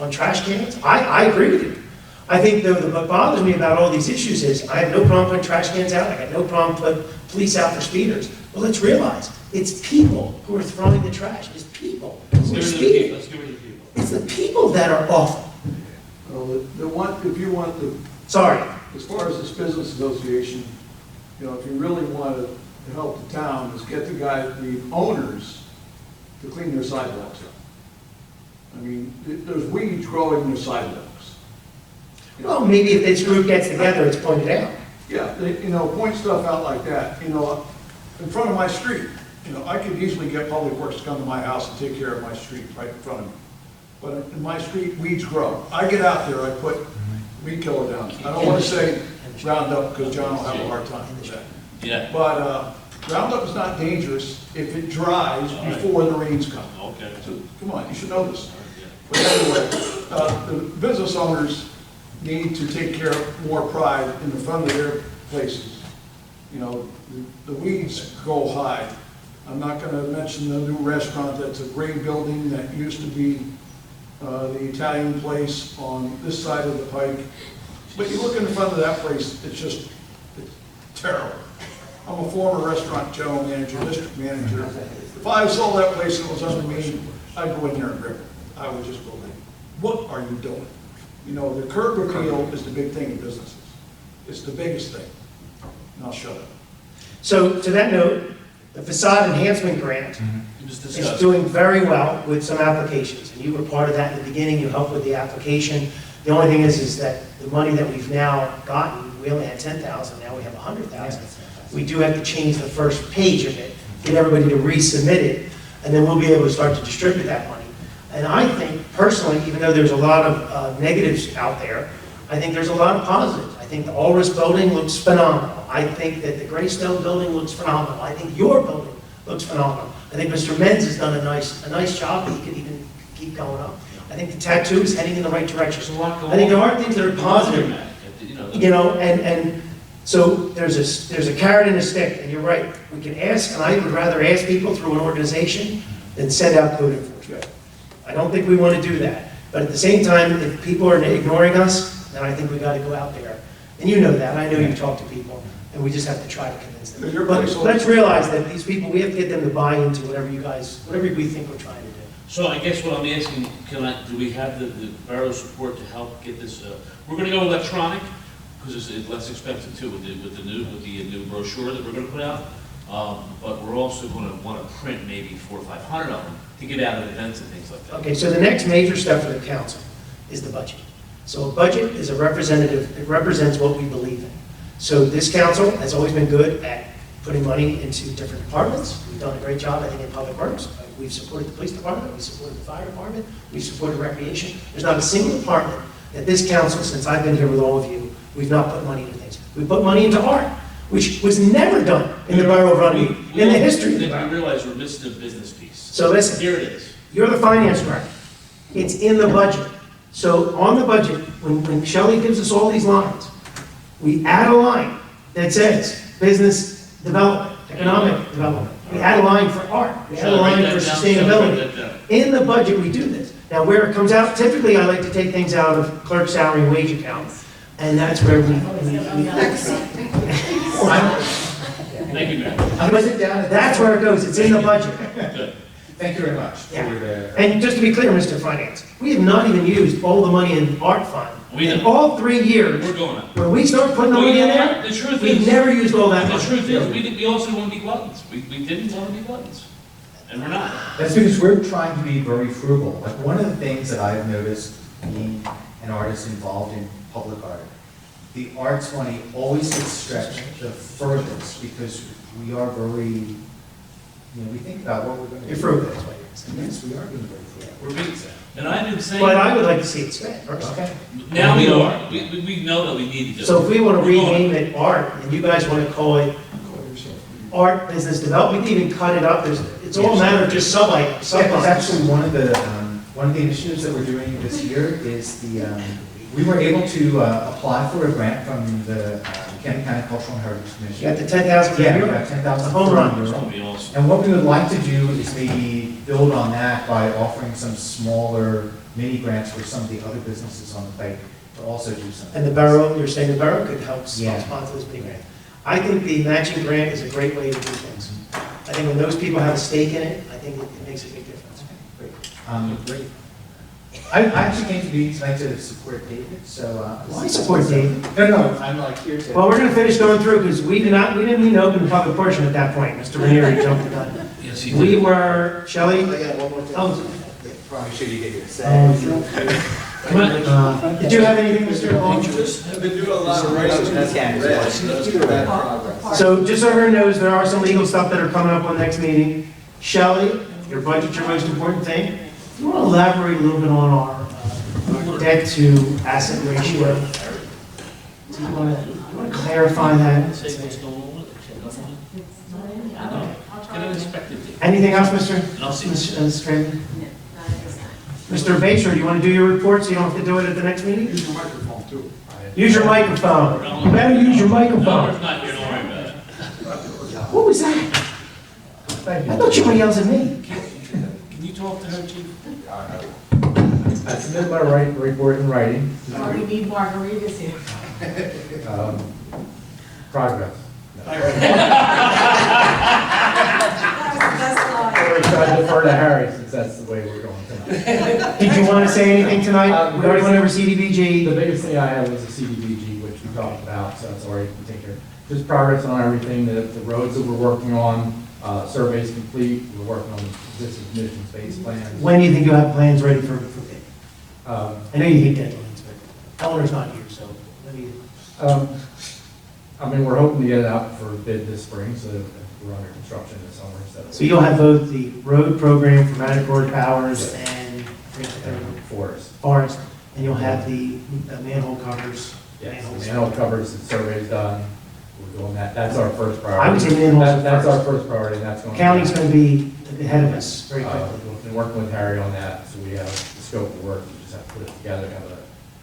On trash cans? I agree with you. I think what bothers me about all these issues is I have no problem putting trash cans out. I got no problem putting police out for speeders. But let's realize, it's people who are throwing the trash. It's people who are speeding. Let's give it to people. It's the people that are awful. Well, if you want the... Sorry. As far as this business association, you know, if you really want to help the town, is get the owners to clean their sidewalks up. I mean, there's weeds growing in the sidewalks. Well, maybe if this group gets together, it's pointed out. Yeah, point stuff out like that. You know, in front of my street, you know, I could easily get Public Works to come to my house and take care of my street right in front of me. But in my street, weeds grow. I get out there, I put weed killer down. I don't want to say Roundup because John will have a hard time with that. Yeah. But Roundup is not dangerous if it dries before the rains come. Okay. So come on, you should know this. But anyway, the business owners need to take care of more pride in the front of their places. You know, the weeds go high. I'm not going to mention the new restaurant that's a great building that used to be the Italian place on this side of the pike. But you look in the front of that place, it's terrible. I'm a former restaurant general manager, district manager. If I sold that place and it was under me, I'd go in there and rip it. I would just go in. What are you doing? You know, the curb appeal is the big thing in businesses. It's the biggest thing. And I'll shut up. So to that note, the facade enhancement grant is doing very well with some applications. And you were part of that in the beginning. You helped with the application. The only thing is that the money that we've now gotten, we only had 10,000. Now we have 100,000. We do have to change the first page of it, get everybody to resubmit it, and then we'll be able to start to distribute that money. And I think personally, even though there's a lot of negatives out there, I think there's a lot of positives. I think the Ulris building looks phenomenal. I think that the Greystone building looks phenomenal. I think your building looks phenomenal. I think Mr. Menz has done a nice job, but he could even keep going up. I think the tattoo is heading in the right direction. I think there are things that are positive, and so there's a carrot and a stick, and you're right. We can ask, and I would rather ask people through an organization than send out code enforcement. I don't think we want to do that. But at the same time, if people are ignoring us, then I think we got to go out there. And you know that. I know you talk to people, and we just have to try to convince them. But let's realize that these people, we have to get them to buy into whatever we think we're trying to do. So I guess what I'm asking, do we have the borough support to help get this? We're going to go electronic because it's less expensive too with the new brochure that we're going to put out. But we're also going to want to print maybe 400 or 500 of them to get out at events and things like that. Okay, so the next major step for the council is the budget. So a budget is a representative, it represents what we believe in. So this council has always been good at putting money into different departments. We've done a great job, I think, in public works. We've supported the police department, we've supported the fire department, we've supported recreation. There's not a single department that this council, since I've been here with all of you, we've not put money into things. We put money into art, which was never done in the borough of Runnemede, in the history of the borough. We realize we're missing the business piece. So listen, Here it is. You're the finance director. It's in the budget. So on the budget, when Shelley gives us all these lines, we add a line that says business development, economic development. We add a line for art. We add a line for sustainability. In the budget, we do this. Now, where it comes out, typically I like to take things out of clerk salary and wage account, and that's where we Thank you, Mayor. That's where it goes. It's in the budget. Good. Thank you very much. Yeah. And just to be clear, Mr. Finance, we have not even used all the money in art fund. In all 3 years, We're going up. when we start putting the money in there, The truth we've is, never used all that the money. truth is, we also want to be gluttons. We didn't want to be gluttons. And we're not. That's because we're trying to be very frugal. Like one of the things that I've noticed being an artist involved in public art, the arts money always gets stretched the furthest because we are very, we think about what we're going to do. You're frugal, that's what you're saying. Yes, we are being very frugal. We're being, and I've been saying. But I would like to see it spent first. Okay. Now we are. We know that we need to do it. So if we want to We're going. rename it art, and you guys want to call it art business development, we can even cut it up. It's all a matter of just sub-items. Yeah, it's actually one of the initiatives that we're doing this year is we were able to apply for a grant from the Camden County Cultural and Heritage Commission. You got the 10,000 Yeah, we euro? got 10,000 Home run. It's going to be awesome. And what we would like to do is maybe build on that by offering some smaller mini grants for some of the other businesses on the site to also do something. And the borough, you're saying the borough could help Yeah. sponsor this big grant. I think the matching grant is a great way to do things. I think when those people have a stake in it, I think it makes a big difference. Great. I actually came to the meeting tonight to support David, so. Why support David? No, I'm like here to. Well, we're going to finish going through because we didn't even open the public portion at that point. Mr. Ranieri jumped the gun. Yes, he did. We were, Shelley? I got one more thing. Oh, Probably should you get your say. did you have anything, Mr. Hall? I've been doing a lot of writing. That's Candace. So just so everyone knows, there are some legal stuff that are coming up on the next meeting. Shelley, your budget's your most important thing. You want to elaborate a little bit on our debt to asset ratio? Do you want to clarify that? Anything else, Mr. Straven? Mr. Baser, do you want to do your report so you don't have to do it at the next meeting? Use your microphone too. Use your microphone. You better use your microphone. Nora's not here, don't worry about it. What was that? I thought you were yelling at me. Can you talk to her, Chief? I submitted my report in writing. Oh, we need margaritas here. Progress. That's Or should I defer to Harry since that's the way we're going tonight? Did you want to say anything tonight? We already went over CDBG. The biggest thing I had was the CDBG, which we talked about, so it's already taken care of. Just progress on everything, the roads that we're working on, surveys complete, we're working on existing conditions-based plans. When do you think you'll have plans ready for bid? I know you hate deadlines, but Eleanor's not here, so let me. I mean, we're hoping to get it out for bid this spring, so that we're under construction this summer. So you'll have both the road program for Matterport Powers and Forest, and you'll have the manhole covers. Yes, manholes. the manhole covers, the survey's done, we're doing that, that's our first priority. I would say manholes are That's our first. first priority, and that's going. County's going to be ahead of us very quickly. We've been working with Harry on that, so we have the scope of work, we just have to put it together, have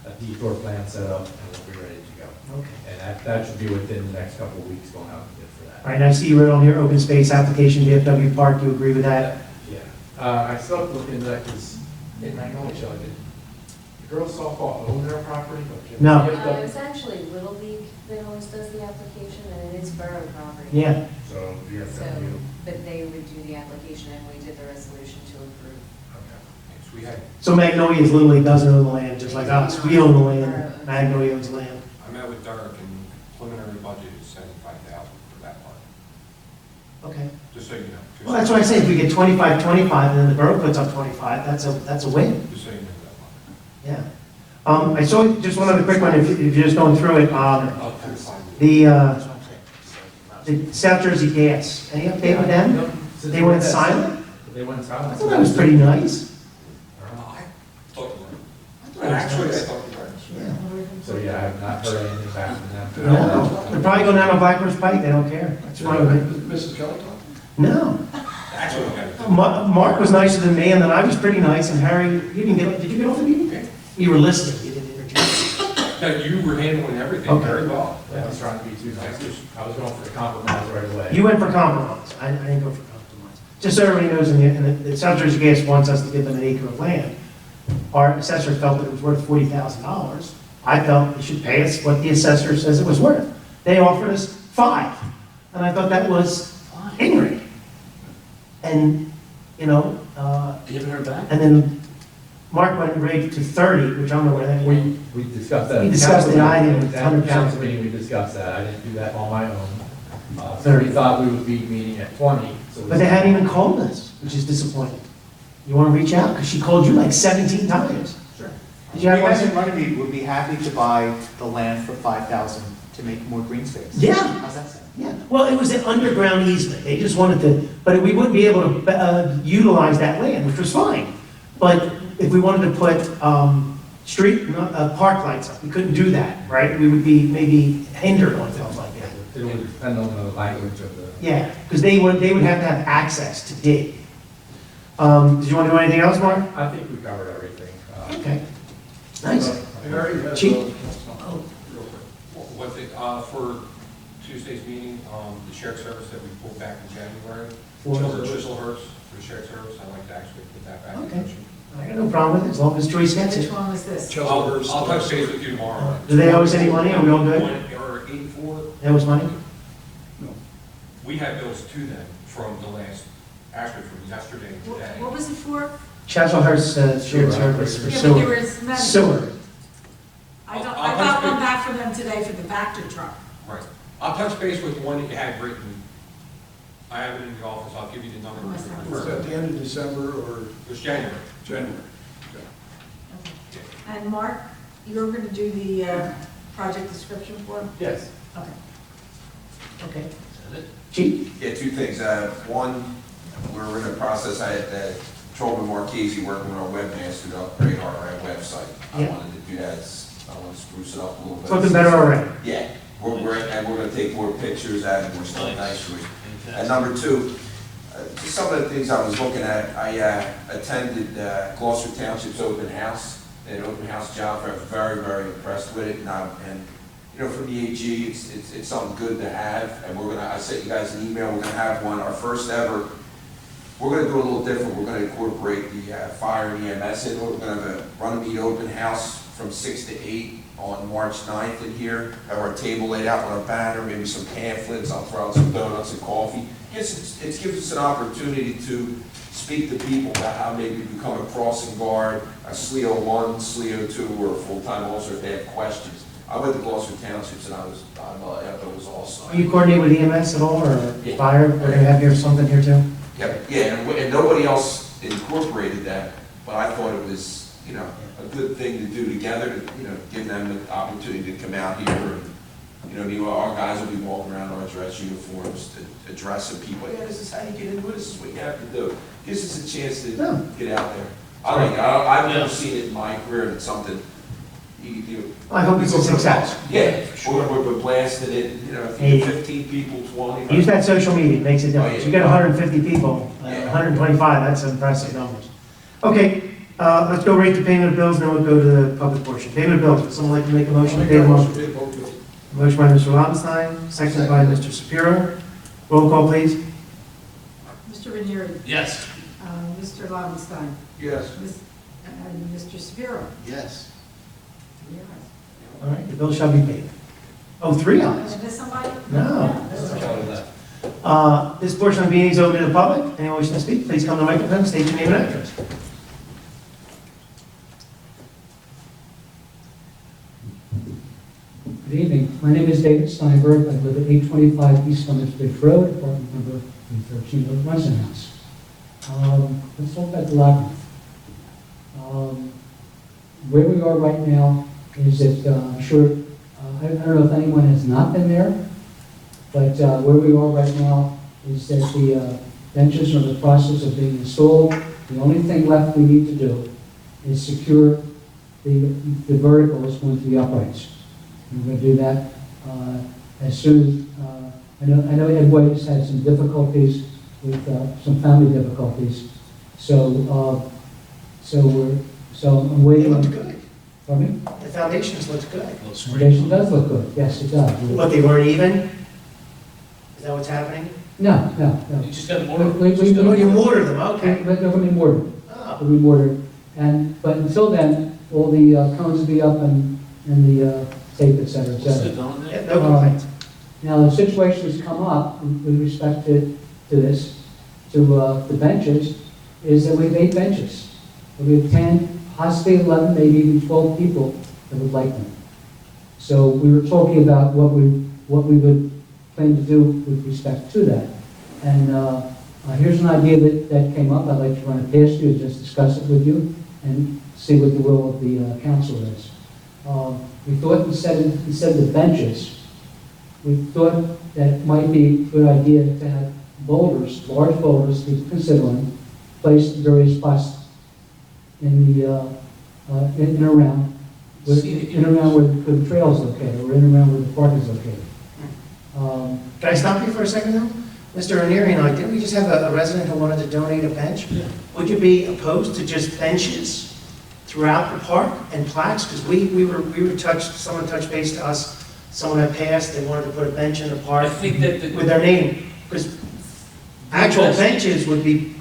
a detour plan set up, and we'll be ready to go. Okay. And that should be within the next couple of weeks going out to bid for that. All right, I see you wrote on here, open space application, DFW Park, do you agree with that? Yeah, I still have to look into that, because in Magnolia, the girls softball own their property, but. No. It's actually Little League that always does the application, and it is borough property. Yeah. So, So, but they would do the application, and we did the resolution to approve. We had, So Magnolia is literally doesn't own the land, just like us. We own the land, Magnolia owns the land. I met with Derek, and preliminary budget is $75,000 for that part, Okay. just so you know. Well, that's what I say, if we get 25, and then the borough puts up 25, that's a win. Just so you know that part. Yeah. I saw, just one other quick one, if you're just going through it, the South Jersey Gas, any update with them? They went silent? They went silent. I thought that was pretty nice. Actually, I thought you were. So, yeah, I have not heard anything back from them. No, they're probably going down to Blackbird Pike, they don't care. That's fine with me. Mrs. Kelly talking? No. Actually, okay. Mark was nicer than me, and then I was pretty nice, and Harry, you didn't get, did you get off the meeting? You were listening, you didn't interject. No, you were handling everything Okay. very well. I was trying to be too nice, I was going for the compromise right away. You went for compromise, I didn't go for compromise. Just so everybody knows, the South Jersey Gas wants us to give them an acre of land. Our assessor felt that it was worth $40,000. I felt they should pay us what the assessor says it was worth. They offered us $5,000, and I thought that was ignorant. And, you know, You haven't heard back? and then Mark went and raised to 30, which I don't know where that is. We discussed that. We discussed it, I didn't. At the council meeting, we discussed that, I didn't do that on my own. So we thought we would be meeting at 20. So we- But they hadn't even called us, which is disappointing. You want to reach out? Because she called you like 17 times. Sure. Did you have You guys in one? Runnemede would be happy to buy the land for $5,000 to make more green space. Yeah. How's that sound? Yeah, well, it was an underground easement. They just wanted to, but we wouldn't be able to utilize that land, which was fine. But if we wanted to put park lights up, we couldn't do that, right? We would be maybe hindered on things like that. It would depend on the language of the. Yeah, because they would have to have access to dig. Did you want to do anything else, Mark? I think we covered everything. Okay. Nice. Harry has Chief? Real quick. One thing, for Tuesday's meeting, the shared service that we pulled back in January, Chiselhurst for the shared service, I'd like to actually put that back in Okay. motion. I got no problem with it, as long as Joyce gets Which it. one was this? I'll touch base with you tomorrow. Do they owe us any money? Are we all good? Or 84, They owe us money? we had bills to them from the last, actually from yesterday and today. What was it for? Chiselhurst shared service for Yeah, but there sewer. was many. Sewer. I got I'll one back from them today for the Vector truck. Right. I'll touch base with the one that you had written. I have it in the office, I'll give you the number. Was that the end of December or It was January. January? And Mark, you're going to do the project description for him? Yes. Okay. Okay. Chief? Yeah, two things. One, we're in the process, I had Trollman Marchese working with our webmaster to upgrade our website. I Yeah. wanted to do that, I want to spruce it up a little bit. Something better already. Yeah, we're going to take more pictures, add more stuff nice to it. And number two, just some of the things I was looking at, I attended Gloucester Township's open house, an open house job, I'm very, very impressed with it. And you know, from the AG, it's something good to have, and I sent you guys an email, we're gonna have one, our first ever. We're gonna do a little different, we're gonna incorporate the fire and EMS in, we're gonna have a Runnemede open house from 6 to 8 on March 9th in here, have our table laid out with our banner, maybe some pamphlets, I'll throw out some donuts and coffee. Yes, it gives us an opportunity to speak to people about how maybe become a crossing guard, a SLEO 1, SLEO 2, or a full-time officer if they have questions. I went to Gloucester Townships and I thought it was awesome. Are you coordinating with EMS at all, or fire? We're gonna have here something here too? Yep, yeah, and nobody else incorporated that, but I thought it was, you know, a good thing to do together, to, you know, give them the opportunity to come out here and, you know, our guys will be walking around in our dress uniforms to address some people. Yeah, this is how you get into it, this is what you have to do. Gives us a chance to get out there. I've never seen it in my career, and it's something you could do. I hope it's a success. Yeah, sure, we're blasting it, you know, if you get 15 people, 20. Use that social media, it makes a difference. Oh, yeah. You get 150 people, 125, that's impressive numbers. Okay, let's go right to payment of bills, and then we'll go to the public portion. Payment of bills, would someone like to make a motion to pay the motion? Motion by Mr. Lobenstein, seconded by Mr. Shapiro. Roll call, please. Mr. Ranieri? Yes. Mr. Lobenstein? Yes. And Mr. Shapiro? Yes. All right, the bill shall be paid. Oh, 3 ayes. Is there somebody? No. This portion of the meeting is open to the public. Anyone wishing to speak, please come to the microphone, state your name and address. Good evening. My name is David Steinberg. I live at 825 East Lemons Bridge Road, apartment number 313, Runnymede House. Let's talk about the labyrinth. Where we are right now is that, I'm sure, I don't know if anyone has not been there, but where we are right now is that the benches are in the process of being installed. The only thing left we need to do is secure the verticals onto the uprights. And we're going to do that as soon as, I know Ed White has had some difficulties with some family difficulties. So I'm waiting. It looked good. Pardon me? The foundations looked good. The foundation does look good, yes, it does. But they weren't even? Is that what's happening? No. You just got more. You mortar them, okay. They're going to be mortared. Oh. They'll be mortared. But until then, all the cones will be up and the tape, et cetera, et cetera. Yeah, no complaints. Now, the situation has come up with respect to this, to the benches, is that we have 8 benches. We have 10, possibly 11, maybe even 12 people that would like them. So we were talking about what we would plan to do with respect to that. And here's an idea that came up. I'd like to run it past you, just discuss it with you, and see what the will of the council is. We thought instead of the benches, we thought that it might be a good idea to have boulders, large boulders, people considering, placed in various spots in the in and around where the trail's located, or in and around where the park is located. Can I stop you for a second though? Mr. Ranieri and I, didn't we just have a resident who wanted to donate a bench? Yeah. Would you be opposed to just benches throughout the park and plaques? Because we were touched, someone touched base to us, someone had passed, they wanted to put a bench in the park with their name. Because actual benches would be,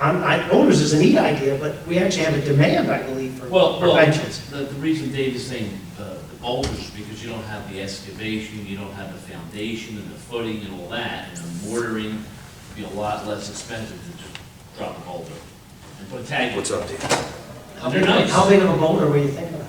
boulders is a neat idea, but we actually have a demand, I believe, for benches. The reason Dave is saying the boulders is because you don't have the excavation, you don't have the foundation and the footing and all that, and the mortaring would be a lot less expensive than just drop a boulder and put a tag. What's up, Dave? How big of a boulder were you thinking of?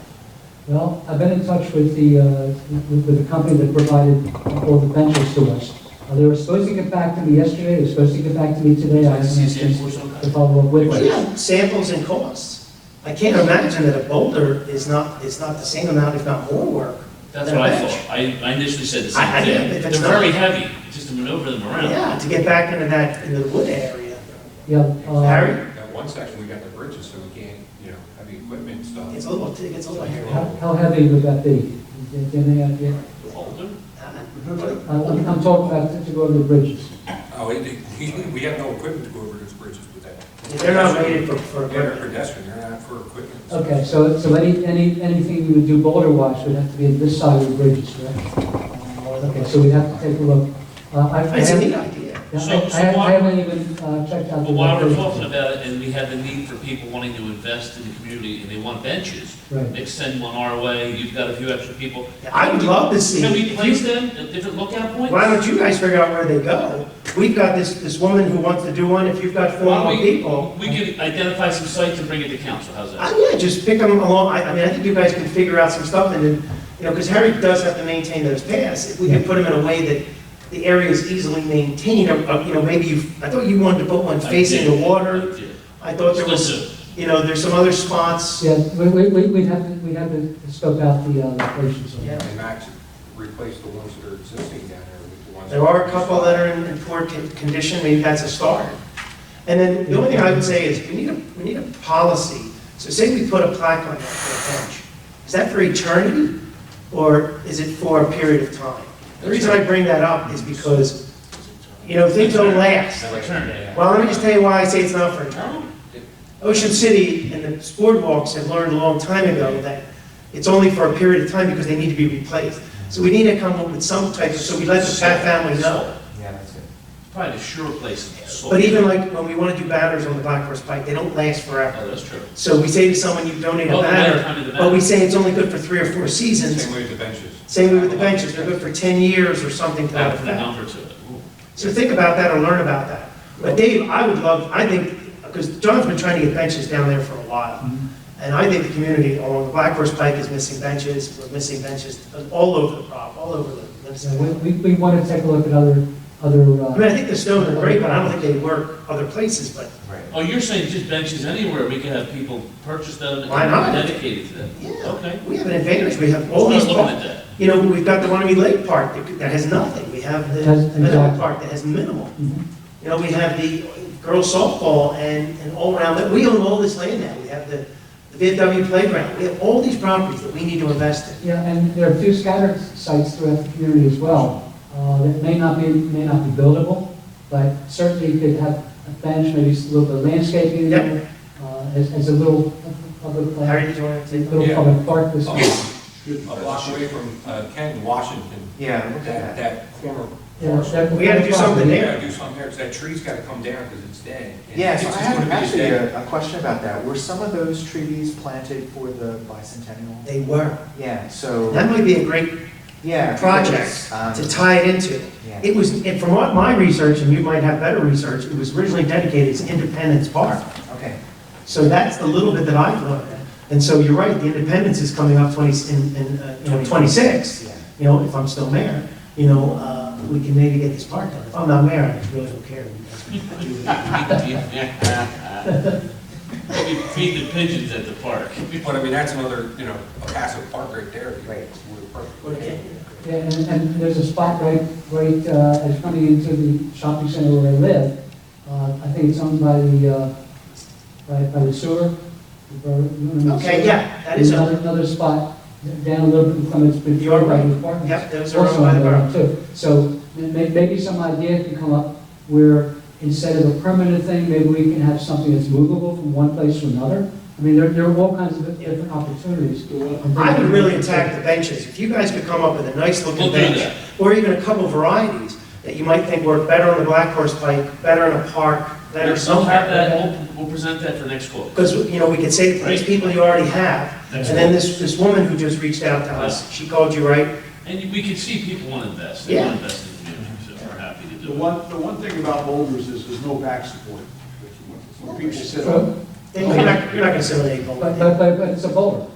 Well, I've been in touch with the company that provided all the benches to us. They were supposed to get back to me yesterday, they were supposed to get back to me today. I haven't had a chance to follow up with them. Yeah, samples and costs. I can't imagine that a boulder is not the same amount, if not more work. That's than what a I bench. thought. I initially said the same Yeah, thing. if They're it's very not- heavy, just to maneuver them around. Yeah, to get back into the wood area. Yeah. Harry? That one section, we got the bridges, so we can't, have the equipment and stuff. It's a little hairy. How heavy would that be? Do you have any idea? Boulder? I'm talking about to go over the bridges. Oh, we have no equipment to go over those bridges with that. They're not rated for They're pedestrian, they're not for equipment. Okay, so anything we would do boulder wise would have to be on this side of the bridges, correct? Okay, so we'd have to take a look. It's a neat idea. Yeah, So I haven't even checked out the. Well, while we're locations. talking about it, and we have the need for people wanting to invest in the community, and they want benches, Right. they send one our way, you've got a few extra people. I would love to see. Can we if place you- them at different lookout points? Why don't you guys figure out where they go? We've got this woman who wants to do one. If you've got 4 Why more don't we- people. We can identify some sites and bring it to council, how's that? Yeah, just pick them along. I mean, I think you guys can figure out some stuff and then, because Harry does have to maintain those paths. If we can put them in a way that the area is easily maintained, maybe I thought you wanted to put one facing the water. I thought there was, there's some other spots. Yeah, we'd have to scope out the locations. Yeah. And Max replace the ones that are existing down there with the ones. There are a couple that are in poor condition, maybe that's a start. And then the only thing I would say is we need a policy So say we put a plaque on that for a bench. Is that for eternity, or is it for a period of time? The reason I bring that up is because, things don't last. Well, let me just tell you why I say it's not for eternity. Ocean City and the boardwalks have learned a long time ago that it's only for a period of time because they need to be replaced. So we need to come up with some type of, so we let the Pat family know. Yeah, that's good. Probably the sure place. But even like when we want to do banners on the Black Horse Pike, they don't last forever. Oh, that's true. So we say to someone, you donate a banner, but we say it's only good for 3 or 4 seasons. Same way with the benches. Same way with the benches, they're good for 10 years or something to that Add the effect. number to it. Ooh. So think about that or learn about that. But Dave, I think, because John's been trying to get benches down there for a while. And I think the community along the Black Horse Pike is missing benches. We're missing benches all over the prop, all over the. We want to take a look at other. I mean, I think the stones are great, but I don't think they work other places. But Oh, you're saying just benches anywhere, we can have people purchase them and Why not? dedicated to them? Yeah. Okay. we have an advantage. We have all I'm these. looking at that. We've got the Runnemede Lake Park that has nothing. We have the Middle Park that has minimal. We have the girls softball and all around that. We own all this land now. We have the VFW playground. We have all these properties that we need to invest in. Yeah, and there are 2 scattered sites throughout the community as well. That may not be buildable, but certainly you could have a bench, maybe a little bit of landscaping there, as a little public, Harry, did you want to say little public park this A block away from Kenton, Washington. Yeah, look at That corner. Yeah, we gotta do something We there. gotta do something there, because that tree's gotta come down because it's dead. And Yeah, so it's I just have gonna be actually dead. a question about that. Were some of those trees planted for the bicentennial? They were. Yeah, so. That might be a great project to tie it into. Yeah. It was, and from what my research, and you might have better research, it was originally dedicated as Independence Park. Okay. So that's the little bit that I've learned. And so you're right, the Independence is coming up 26. If I'm still mayor, we can maybe get this park done. If I'm not mayor, I really don't care. We feed the pigeons at the park. But I mean, that's another, a passive park right there. Right. Yeah, and there's a spot right as coming into the shopping center where I live. I think it's owned by the sewer. Okay, yeah, that is another spot down a little bit from its been You're right. by the apartments. Yep, those are Also owned by the on borough. too. So maybe some idea can come up where instead of a permanent thing, maybe we can have something that's movable from one place to another. I mean, there are all kinds of different opportunities. I would really attack the benches. If you guys could come up with a nice looking We'll do bench, that. or even a couple varieties that you might think work better on the Black Horse Pike, better in a park, better We'll have somewhere. that, we'll present that for next quote. Because, we could say to these people you already have, That's and then right. this woman who just reached out to us, she called you, right? And we can see people want to invest, they Yeah. want to invest in the community, so we're happy to do The it. one thing about boulders is there's no back support. When people sit So- up. You're not gonna sit on a bowl. But it's a boulder.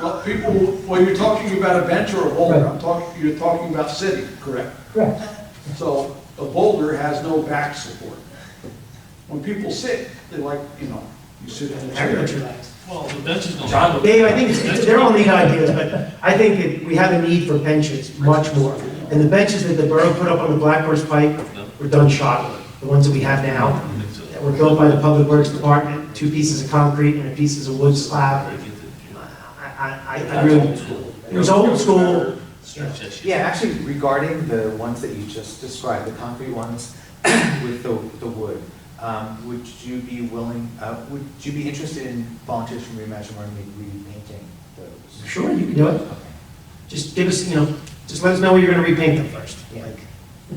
Well, you're talking about a bench or a boulder. Right. You're talking about sitting, correct? Correct. So a boulder has no back support. When people sit, they like, you sit in a Harry, chair. what's your last? Well, the benches don't. Dave, I think they're all neat ideas, but I think that we have a need for benches, much more. And the benches that the borough put up on the Black Horse Pike were done shoddily. The ones that we have now, that were built by the Public Works Department, 2 pieces of concrete and a piece of wood slab. I really, it was old school. Yeah, actually, regarding the ones that you just described, the concrete ones with the wood, would you be willing, would you be interested in volunteers from Reimagine Runnemede repainting those? Sure, you can do it. Just give us, just let us know where you're gonna repaint them first. Yeah. Like,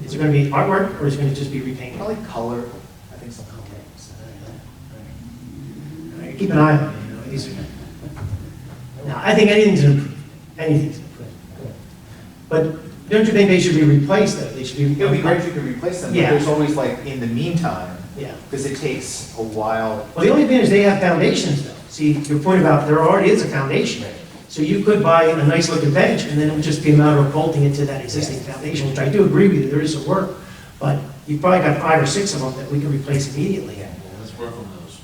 is it gonna be artwork, or is it gonna just be repainted? Probably color, I think some color. Keep an eye on it, these are. Now, I think anything's an improvement, anything's an improvement. But don't you think they should be replaced, though? They should be. It would be great if you could replace them, but Yeah. there's always like, in the meantime, Yeah. because it takes a while. Well, the only thing is they have foundations, though. See, your point about there already is a foundation. So you could buy a nice looking bench, and then it would just be a matter of bolting it to that existing foundation, which I do agree with you, there is some work. But you've probably got 5 or 6 of them that we can replace immediately. Let's work on those.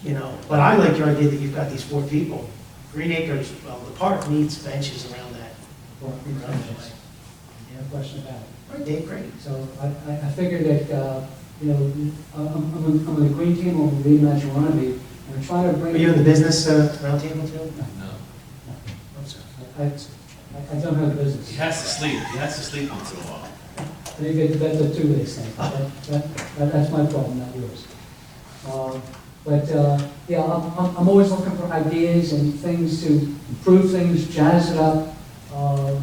But I like your idea that you've got these 4 people. Green Acres, well, the park needs benches around that. No question about it. Right, Dave, great. So I figured that, I'm on the green team over the Reimagine Runnemede, I'm trying to bring. Are you in the business roundtable too? No. I'm sorry. I don't have a business. He has to sleep. He has to sleep once in a while. Maybe that's a two-way thing. That's my problem, not yours. Yeah, I'm always looking for ideas and things to improve things, jazz it up. I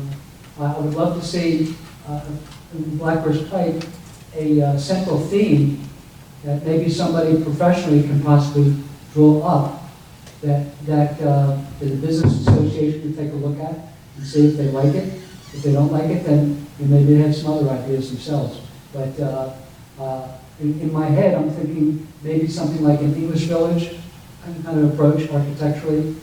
would love to see in Blackbird's Pike a central theme that maybe somebody professionally can possibly draw up that the business association can take a look at and see if they like it. If they don't like it, then maybe they have some other ideas themselves. But in my head, I'm thinking maybe something like an English village kind of approach architecturally.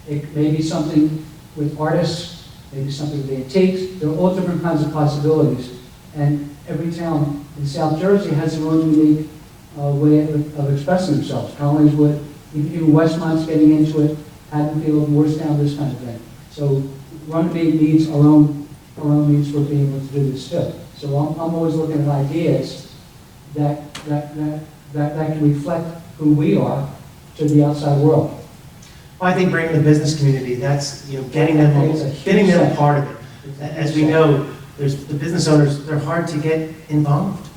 It may be something with artists, maybe something with antiques. There are all different kinds of possibilities. And every town in South Jersey has their own unique way of expressing themselves. Collingswood, even Westmont's getting into it, Haddonfield, Moorestown, this kind of thing. So Runnemede needs our own means for being able to do this too. So I'm always looking at ideas that can reflect who we are to the outside world. Well, I think bringing the business community, that's, getting them a part of it. As we know, there's the business owners, they're hard to get involved.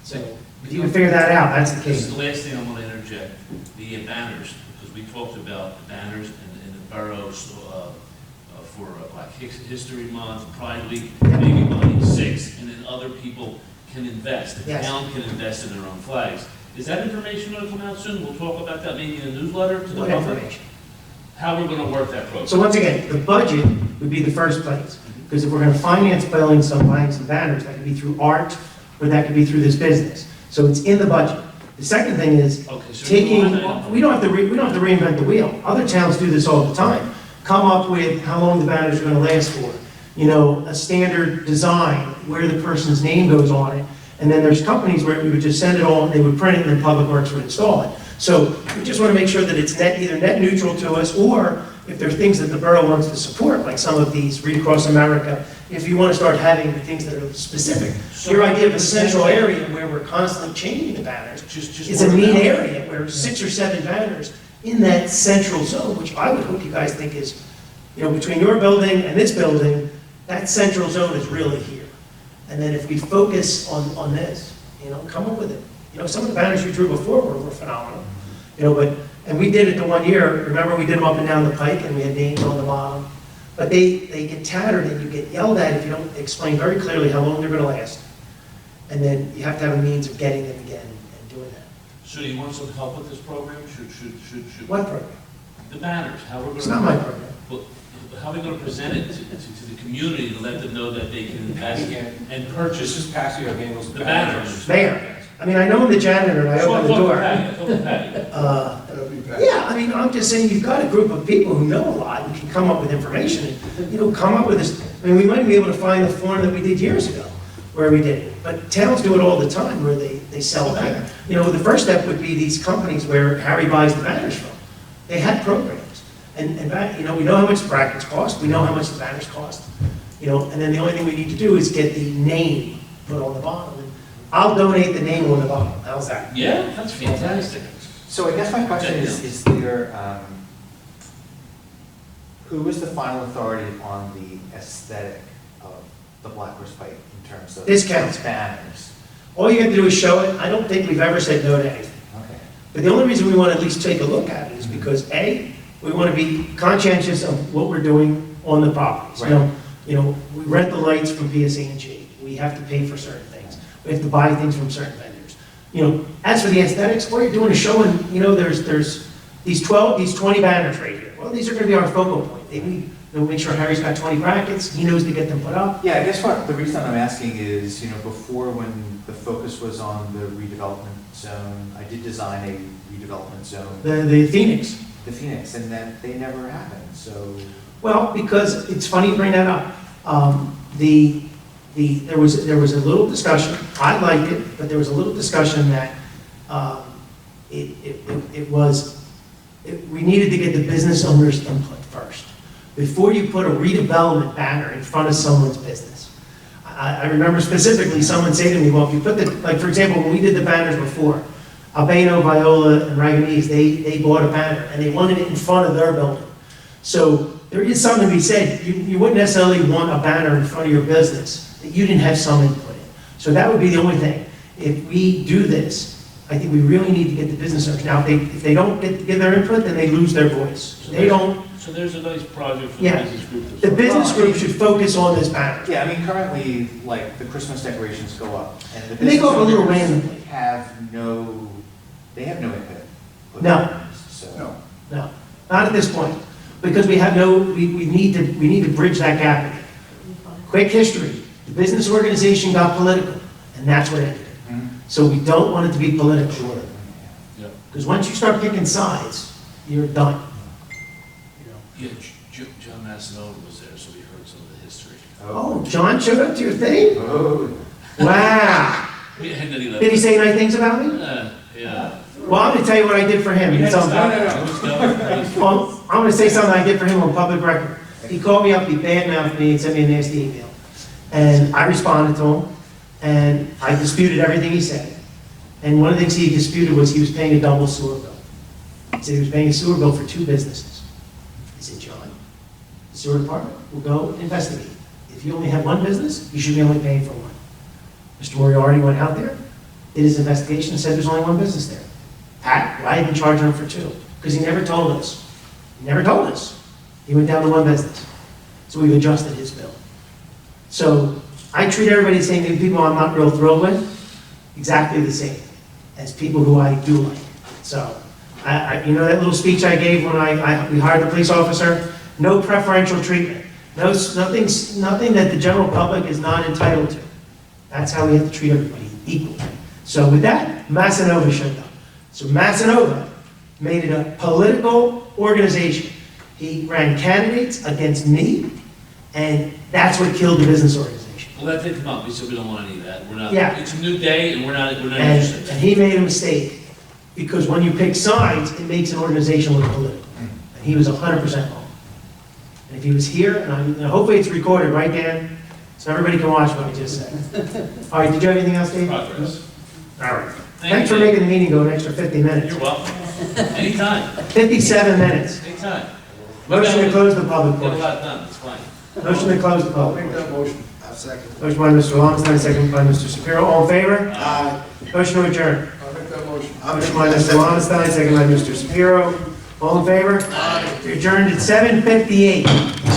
So if you can figure that out, that's the This case. is the last thing I want to interject, the banners, because we talked about the banners in the boroughs for Black History Month, Pride Week, maybe buying 6, and then other people can invest. The Yes. town can invest in their own flags. Is that information going to come out soon? We'll talk about that maybe in a newsletter to the What public? information? How we're going to work that program. So once again, the budget would be the first place. Because if we're going to finance buying some banners, that could be through art, or that could be through this business. So it's in the budget. The second thing is we don't have to reinvent the wheel. Other towns do this all the time. Come up with how long the banners are going to last for. A standard design where the person's name goes on it. And then there's companies where we would just send it all, they would print it, and then Public Works would install it. So we just want to make sure that it's either net neutral to us, or if there are things that the borough wants to support, like some of these Read Across America, if you want to start having the things that are specific. Your idea of a central area where we're constantly changing the banners is a neat area where 6 or 7 banners in that central zone, which I would hope you guys think is, between your building and this building, that central zone is really here. And then if we focus on this, come up with it. Some of the banners you drew before were phenomenal. And we did it the one year. Remember, we did them up and down the pike, and we had names on the bottom. But they get tattered, and you get yelled at if you don't explain very clearly how long they're going to last. And then you have to have a means of getting them again and doing that. So you want some help with this program? What program? The banners. How we're going It's not my program. Well, how are we going to present it to the community to let them know that they can invest and purchase? This is Passio handles the banners. Mayor. I know I'm the janitor, and I open the door. Yeah, I'm just saying, you've got a group of people who know a lot and can come up with information and, come up with this. We might be able to find the form that we did years ago where we did it. But towns do it all the time where they sell banners. The first step would be these companies where Harry buys the banners from. They had programs. And we know how much the brackets cost. We know how much the banners cost. And then the only thing we need to do is get the name put on the bottom. And I'll donate the name on the bottom. How's that? Yeah, that's fantastic. So I guess my question is who is the final authority on the aesthetic of the Blackbird's Pike in terms of Discounts. banners? All you have to do is show it. I don't think we've ever said no to anything. Okay. But the only reason we want to at least take a look at it is because A, we want to be conscientious of what we're doing on the properties. Right. We rent the lights from PSE&G. We have to pay for certain things. We have to buy things from certain vendors. As for the aesthetics, what you're doing is showing, there's these 20 banners right here. Well, these are going to be our focal point. We'll make sure Harry's got 20 brackets. He knows to get them put up. Yeah, I guess the reason I'm asking is, before when the focus was on the redevelopment zone, I did design a redevelopment zone. The Phoenix. The Phoenix, and that they never happened, so. Well, because it's funny you bring that up. There was a little discussion. I liked it, but there was a little discussion that we needed to get the business owners' input first before you put a redevelopment banner in front of someone's business. I remember specifically someone saying to me, well, if you put for example, when we did the banners before, Albano, Viola, and Raganese, they bought a banner, and they wanted it in front of their building. So there is something to be said. You wouldn't necessarily want a banner in front of your business that you didn't have some input in. So that would be the only thing. If we do this, I think we really need to get the business owners. Now, if they don't give their input, then they lose their voice. They don't. So there's a nice project for the Yeah, business group. the business group should focus on this banner. Yeah, I mean, currently, like, the Christmas decorations go up, and the And they go up a little business owners randomly. they have no input. No. So. No, not at this point, because we need to bridge that gap again. Quick history, the business organization got political, and that's what ended it. So we don't want it to be political. Because once you start picking sides, you're done. Yeah, John Massanova was there, so we heard some of the history. Oh, John showed up to your thing? Oh. Wow. Yeah, and then he left. Did he say nice things about me? Yeah. Well, I'm going to tell you what I did for him. Well, I'm going to say something I did for him on public record. He called me up, he badmouthed me, and sent me a nasty email. And I responded to him, and I disputed everything he said. And one of the things he disputed was he was paying a double sewer bill. He said he was paying a sewer bill for 2 businesses. I said, John, the sewer department will go investigate. If you only have 1 business, you should be only paying for 1. Mr. Moriarty went out there, did his investigation, and said there's only 1 business there. Pat, why didn't charge him for 2? Because he never told us. He never told us. He went down to 1 business. So we've adjusted his bill. So I treat everybody the same. People I'm not real thrilled with, exactly the same as people who I do like. So, you know that little speech I gave when we hired the police officer? No preferential treatment. Nothing that the general public is not entitled to. That's how we have to treat everybody equally. So with that, Massanova showed up. So Massanova made it a political organization. He ran candidates against me, and that's what killed the business organization. Well, that did come up. We said we don't want any of that. We're not. Yeah. It's a new day, and we're not interested. And he made a mistake, because when you pick sides, it makes an organization look political. And he was 100% wrong. And if he was here, and hopefully it's recorded, right, Dan? So everybody can watch what I just said. All right, did you have anything else, Dave? Progress. All right. Thanks for making the meeting go an extra 50 minutes. You're welcome. Anytime. 57 minutes. Anytime. Motion to close the public Get a portion. lot done. It's fine. Motion to close the public Make portion. that motion. I'll second. Motion by Mr. Longstein, second by Mr. Shapiro. All in favor? Aye. Motion to adjourn. I'll make that motion. Motion by Mr. Longstein, second by Mr. Shapiro. All in favor? Aye. Adjourned at 7:58.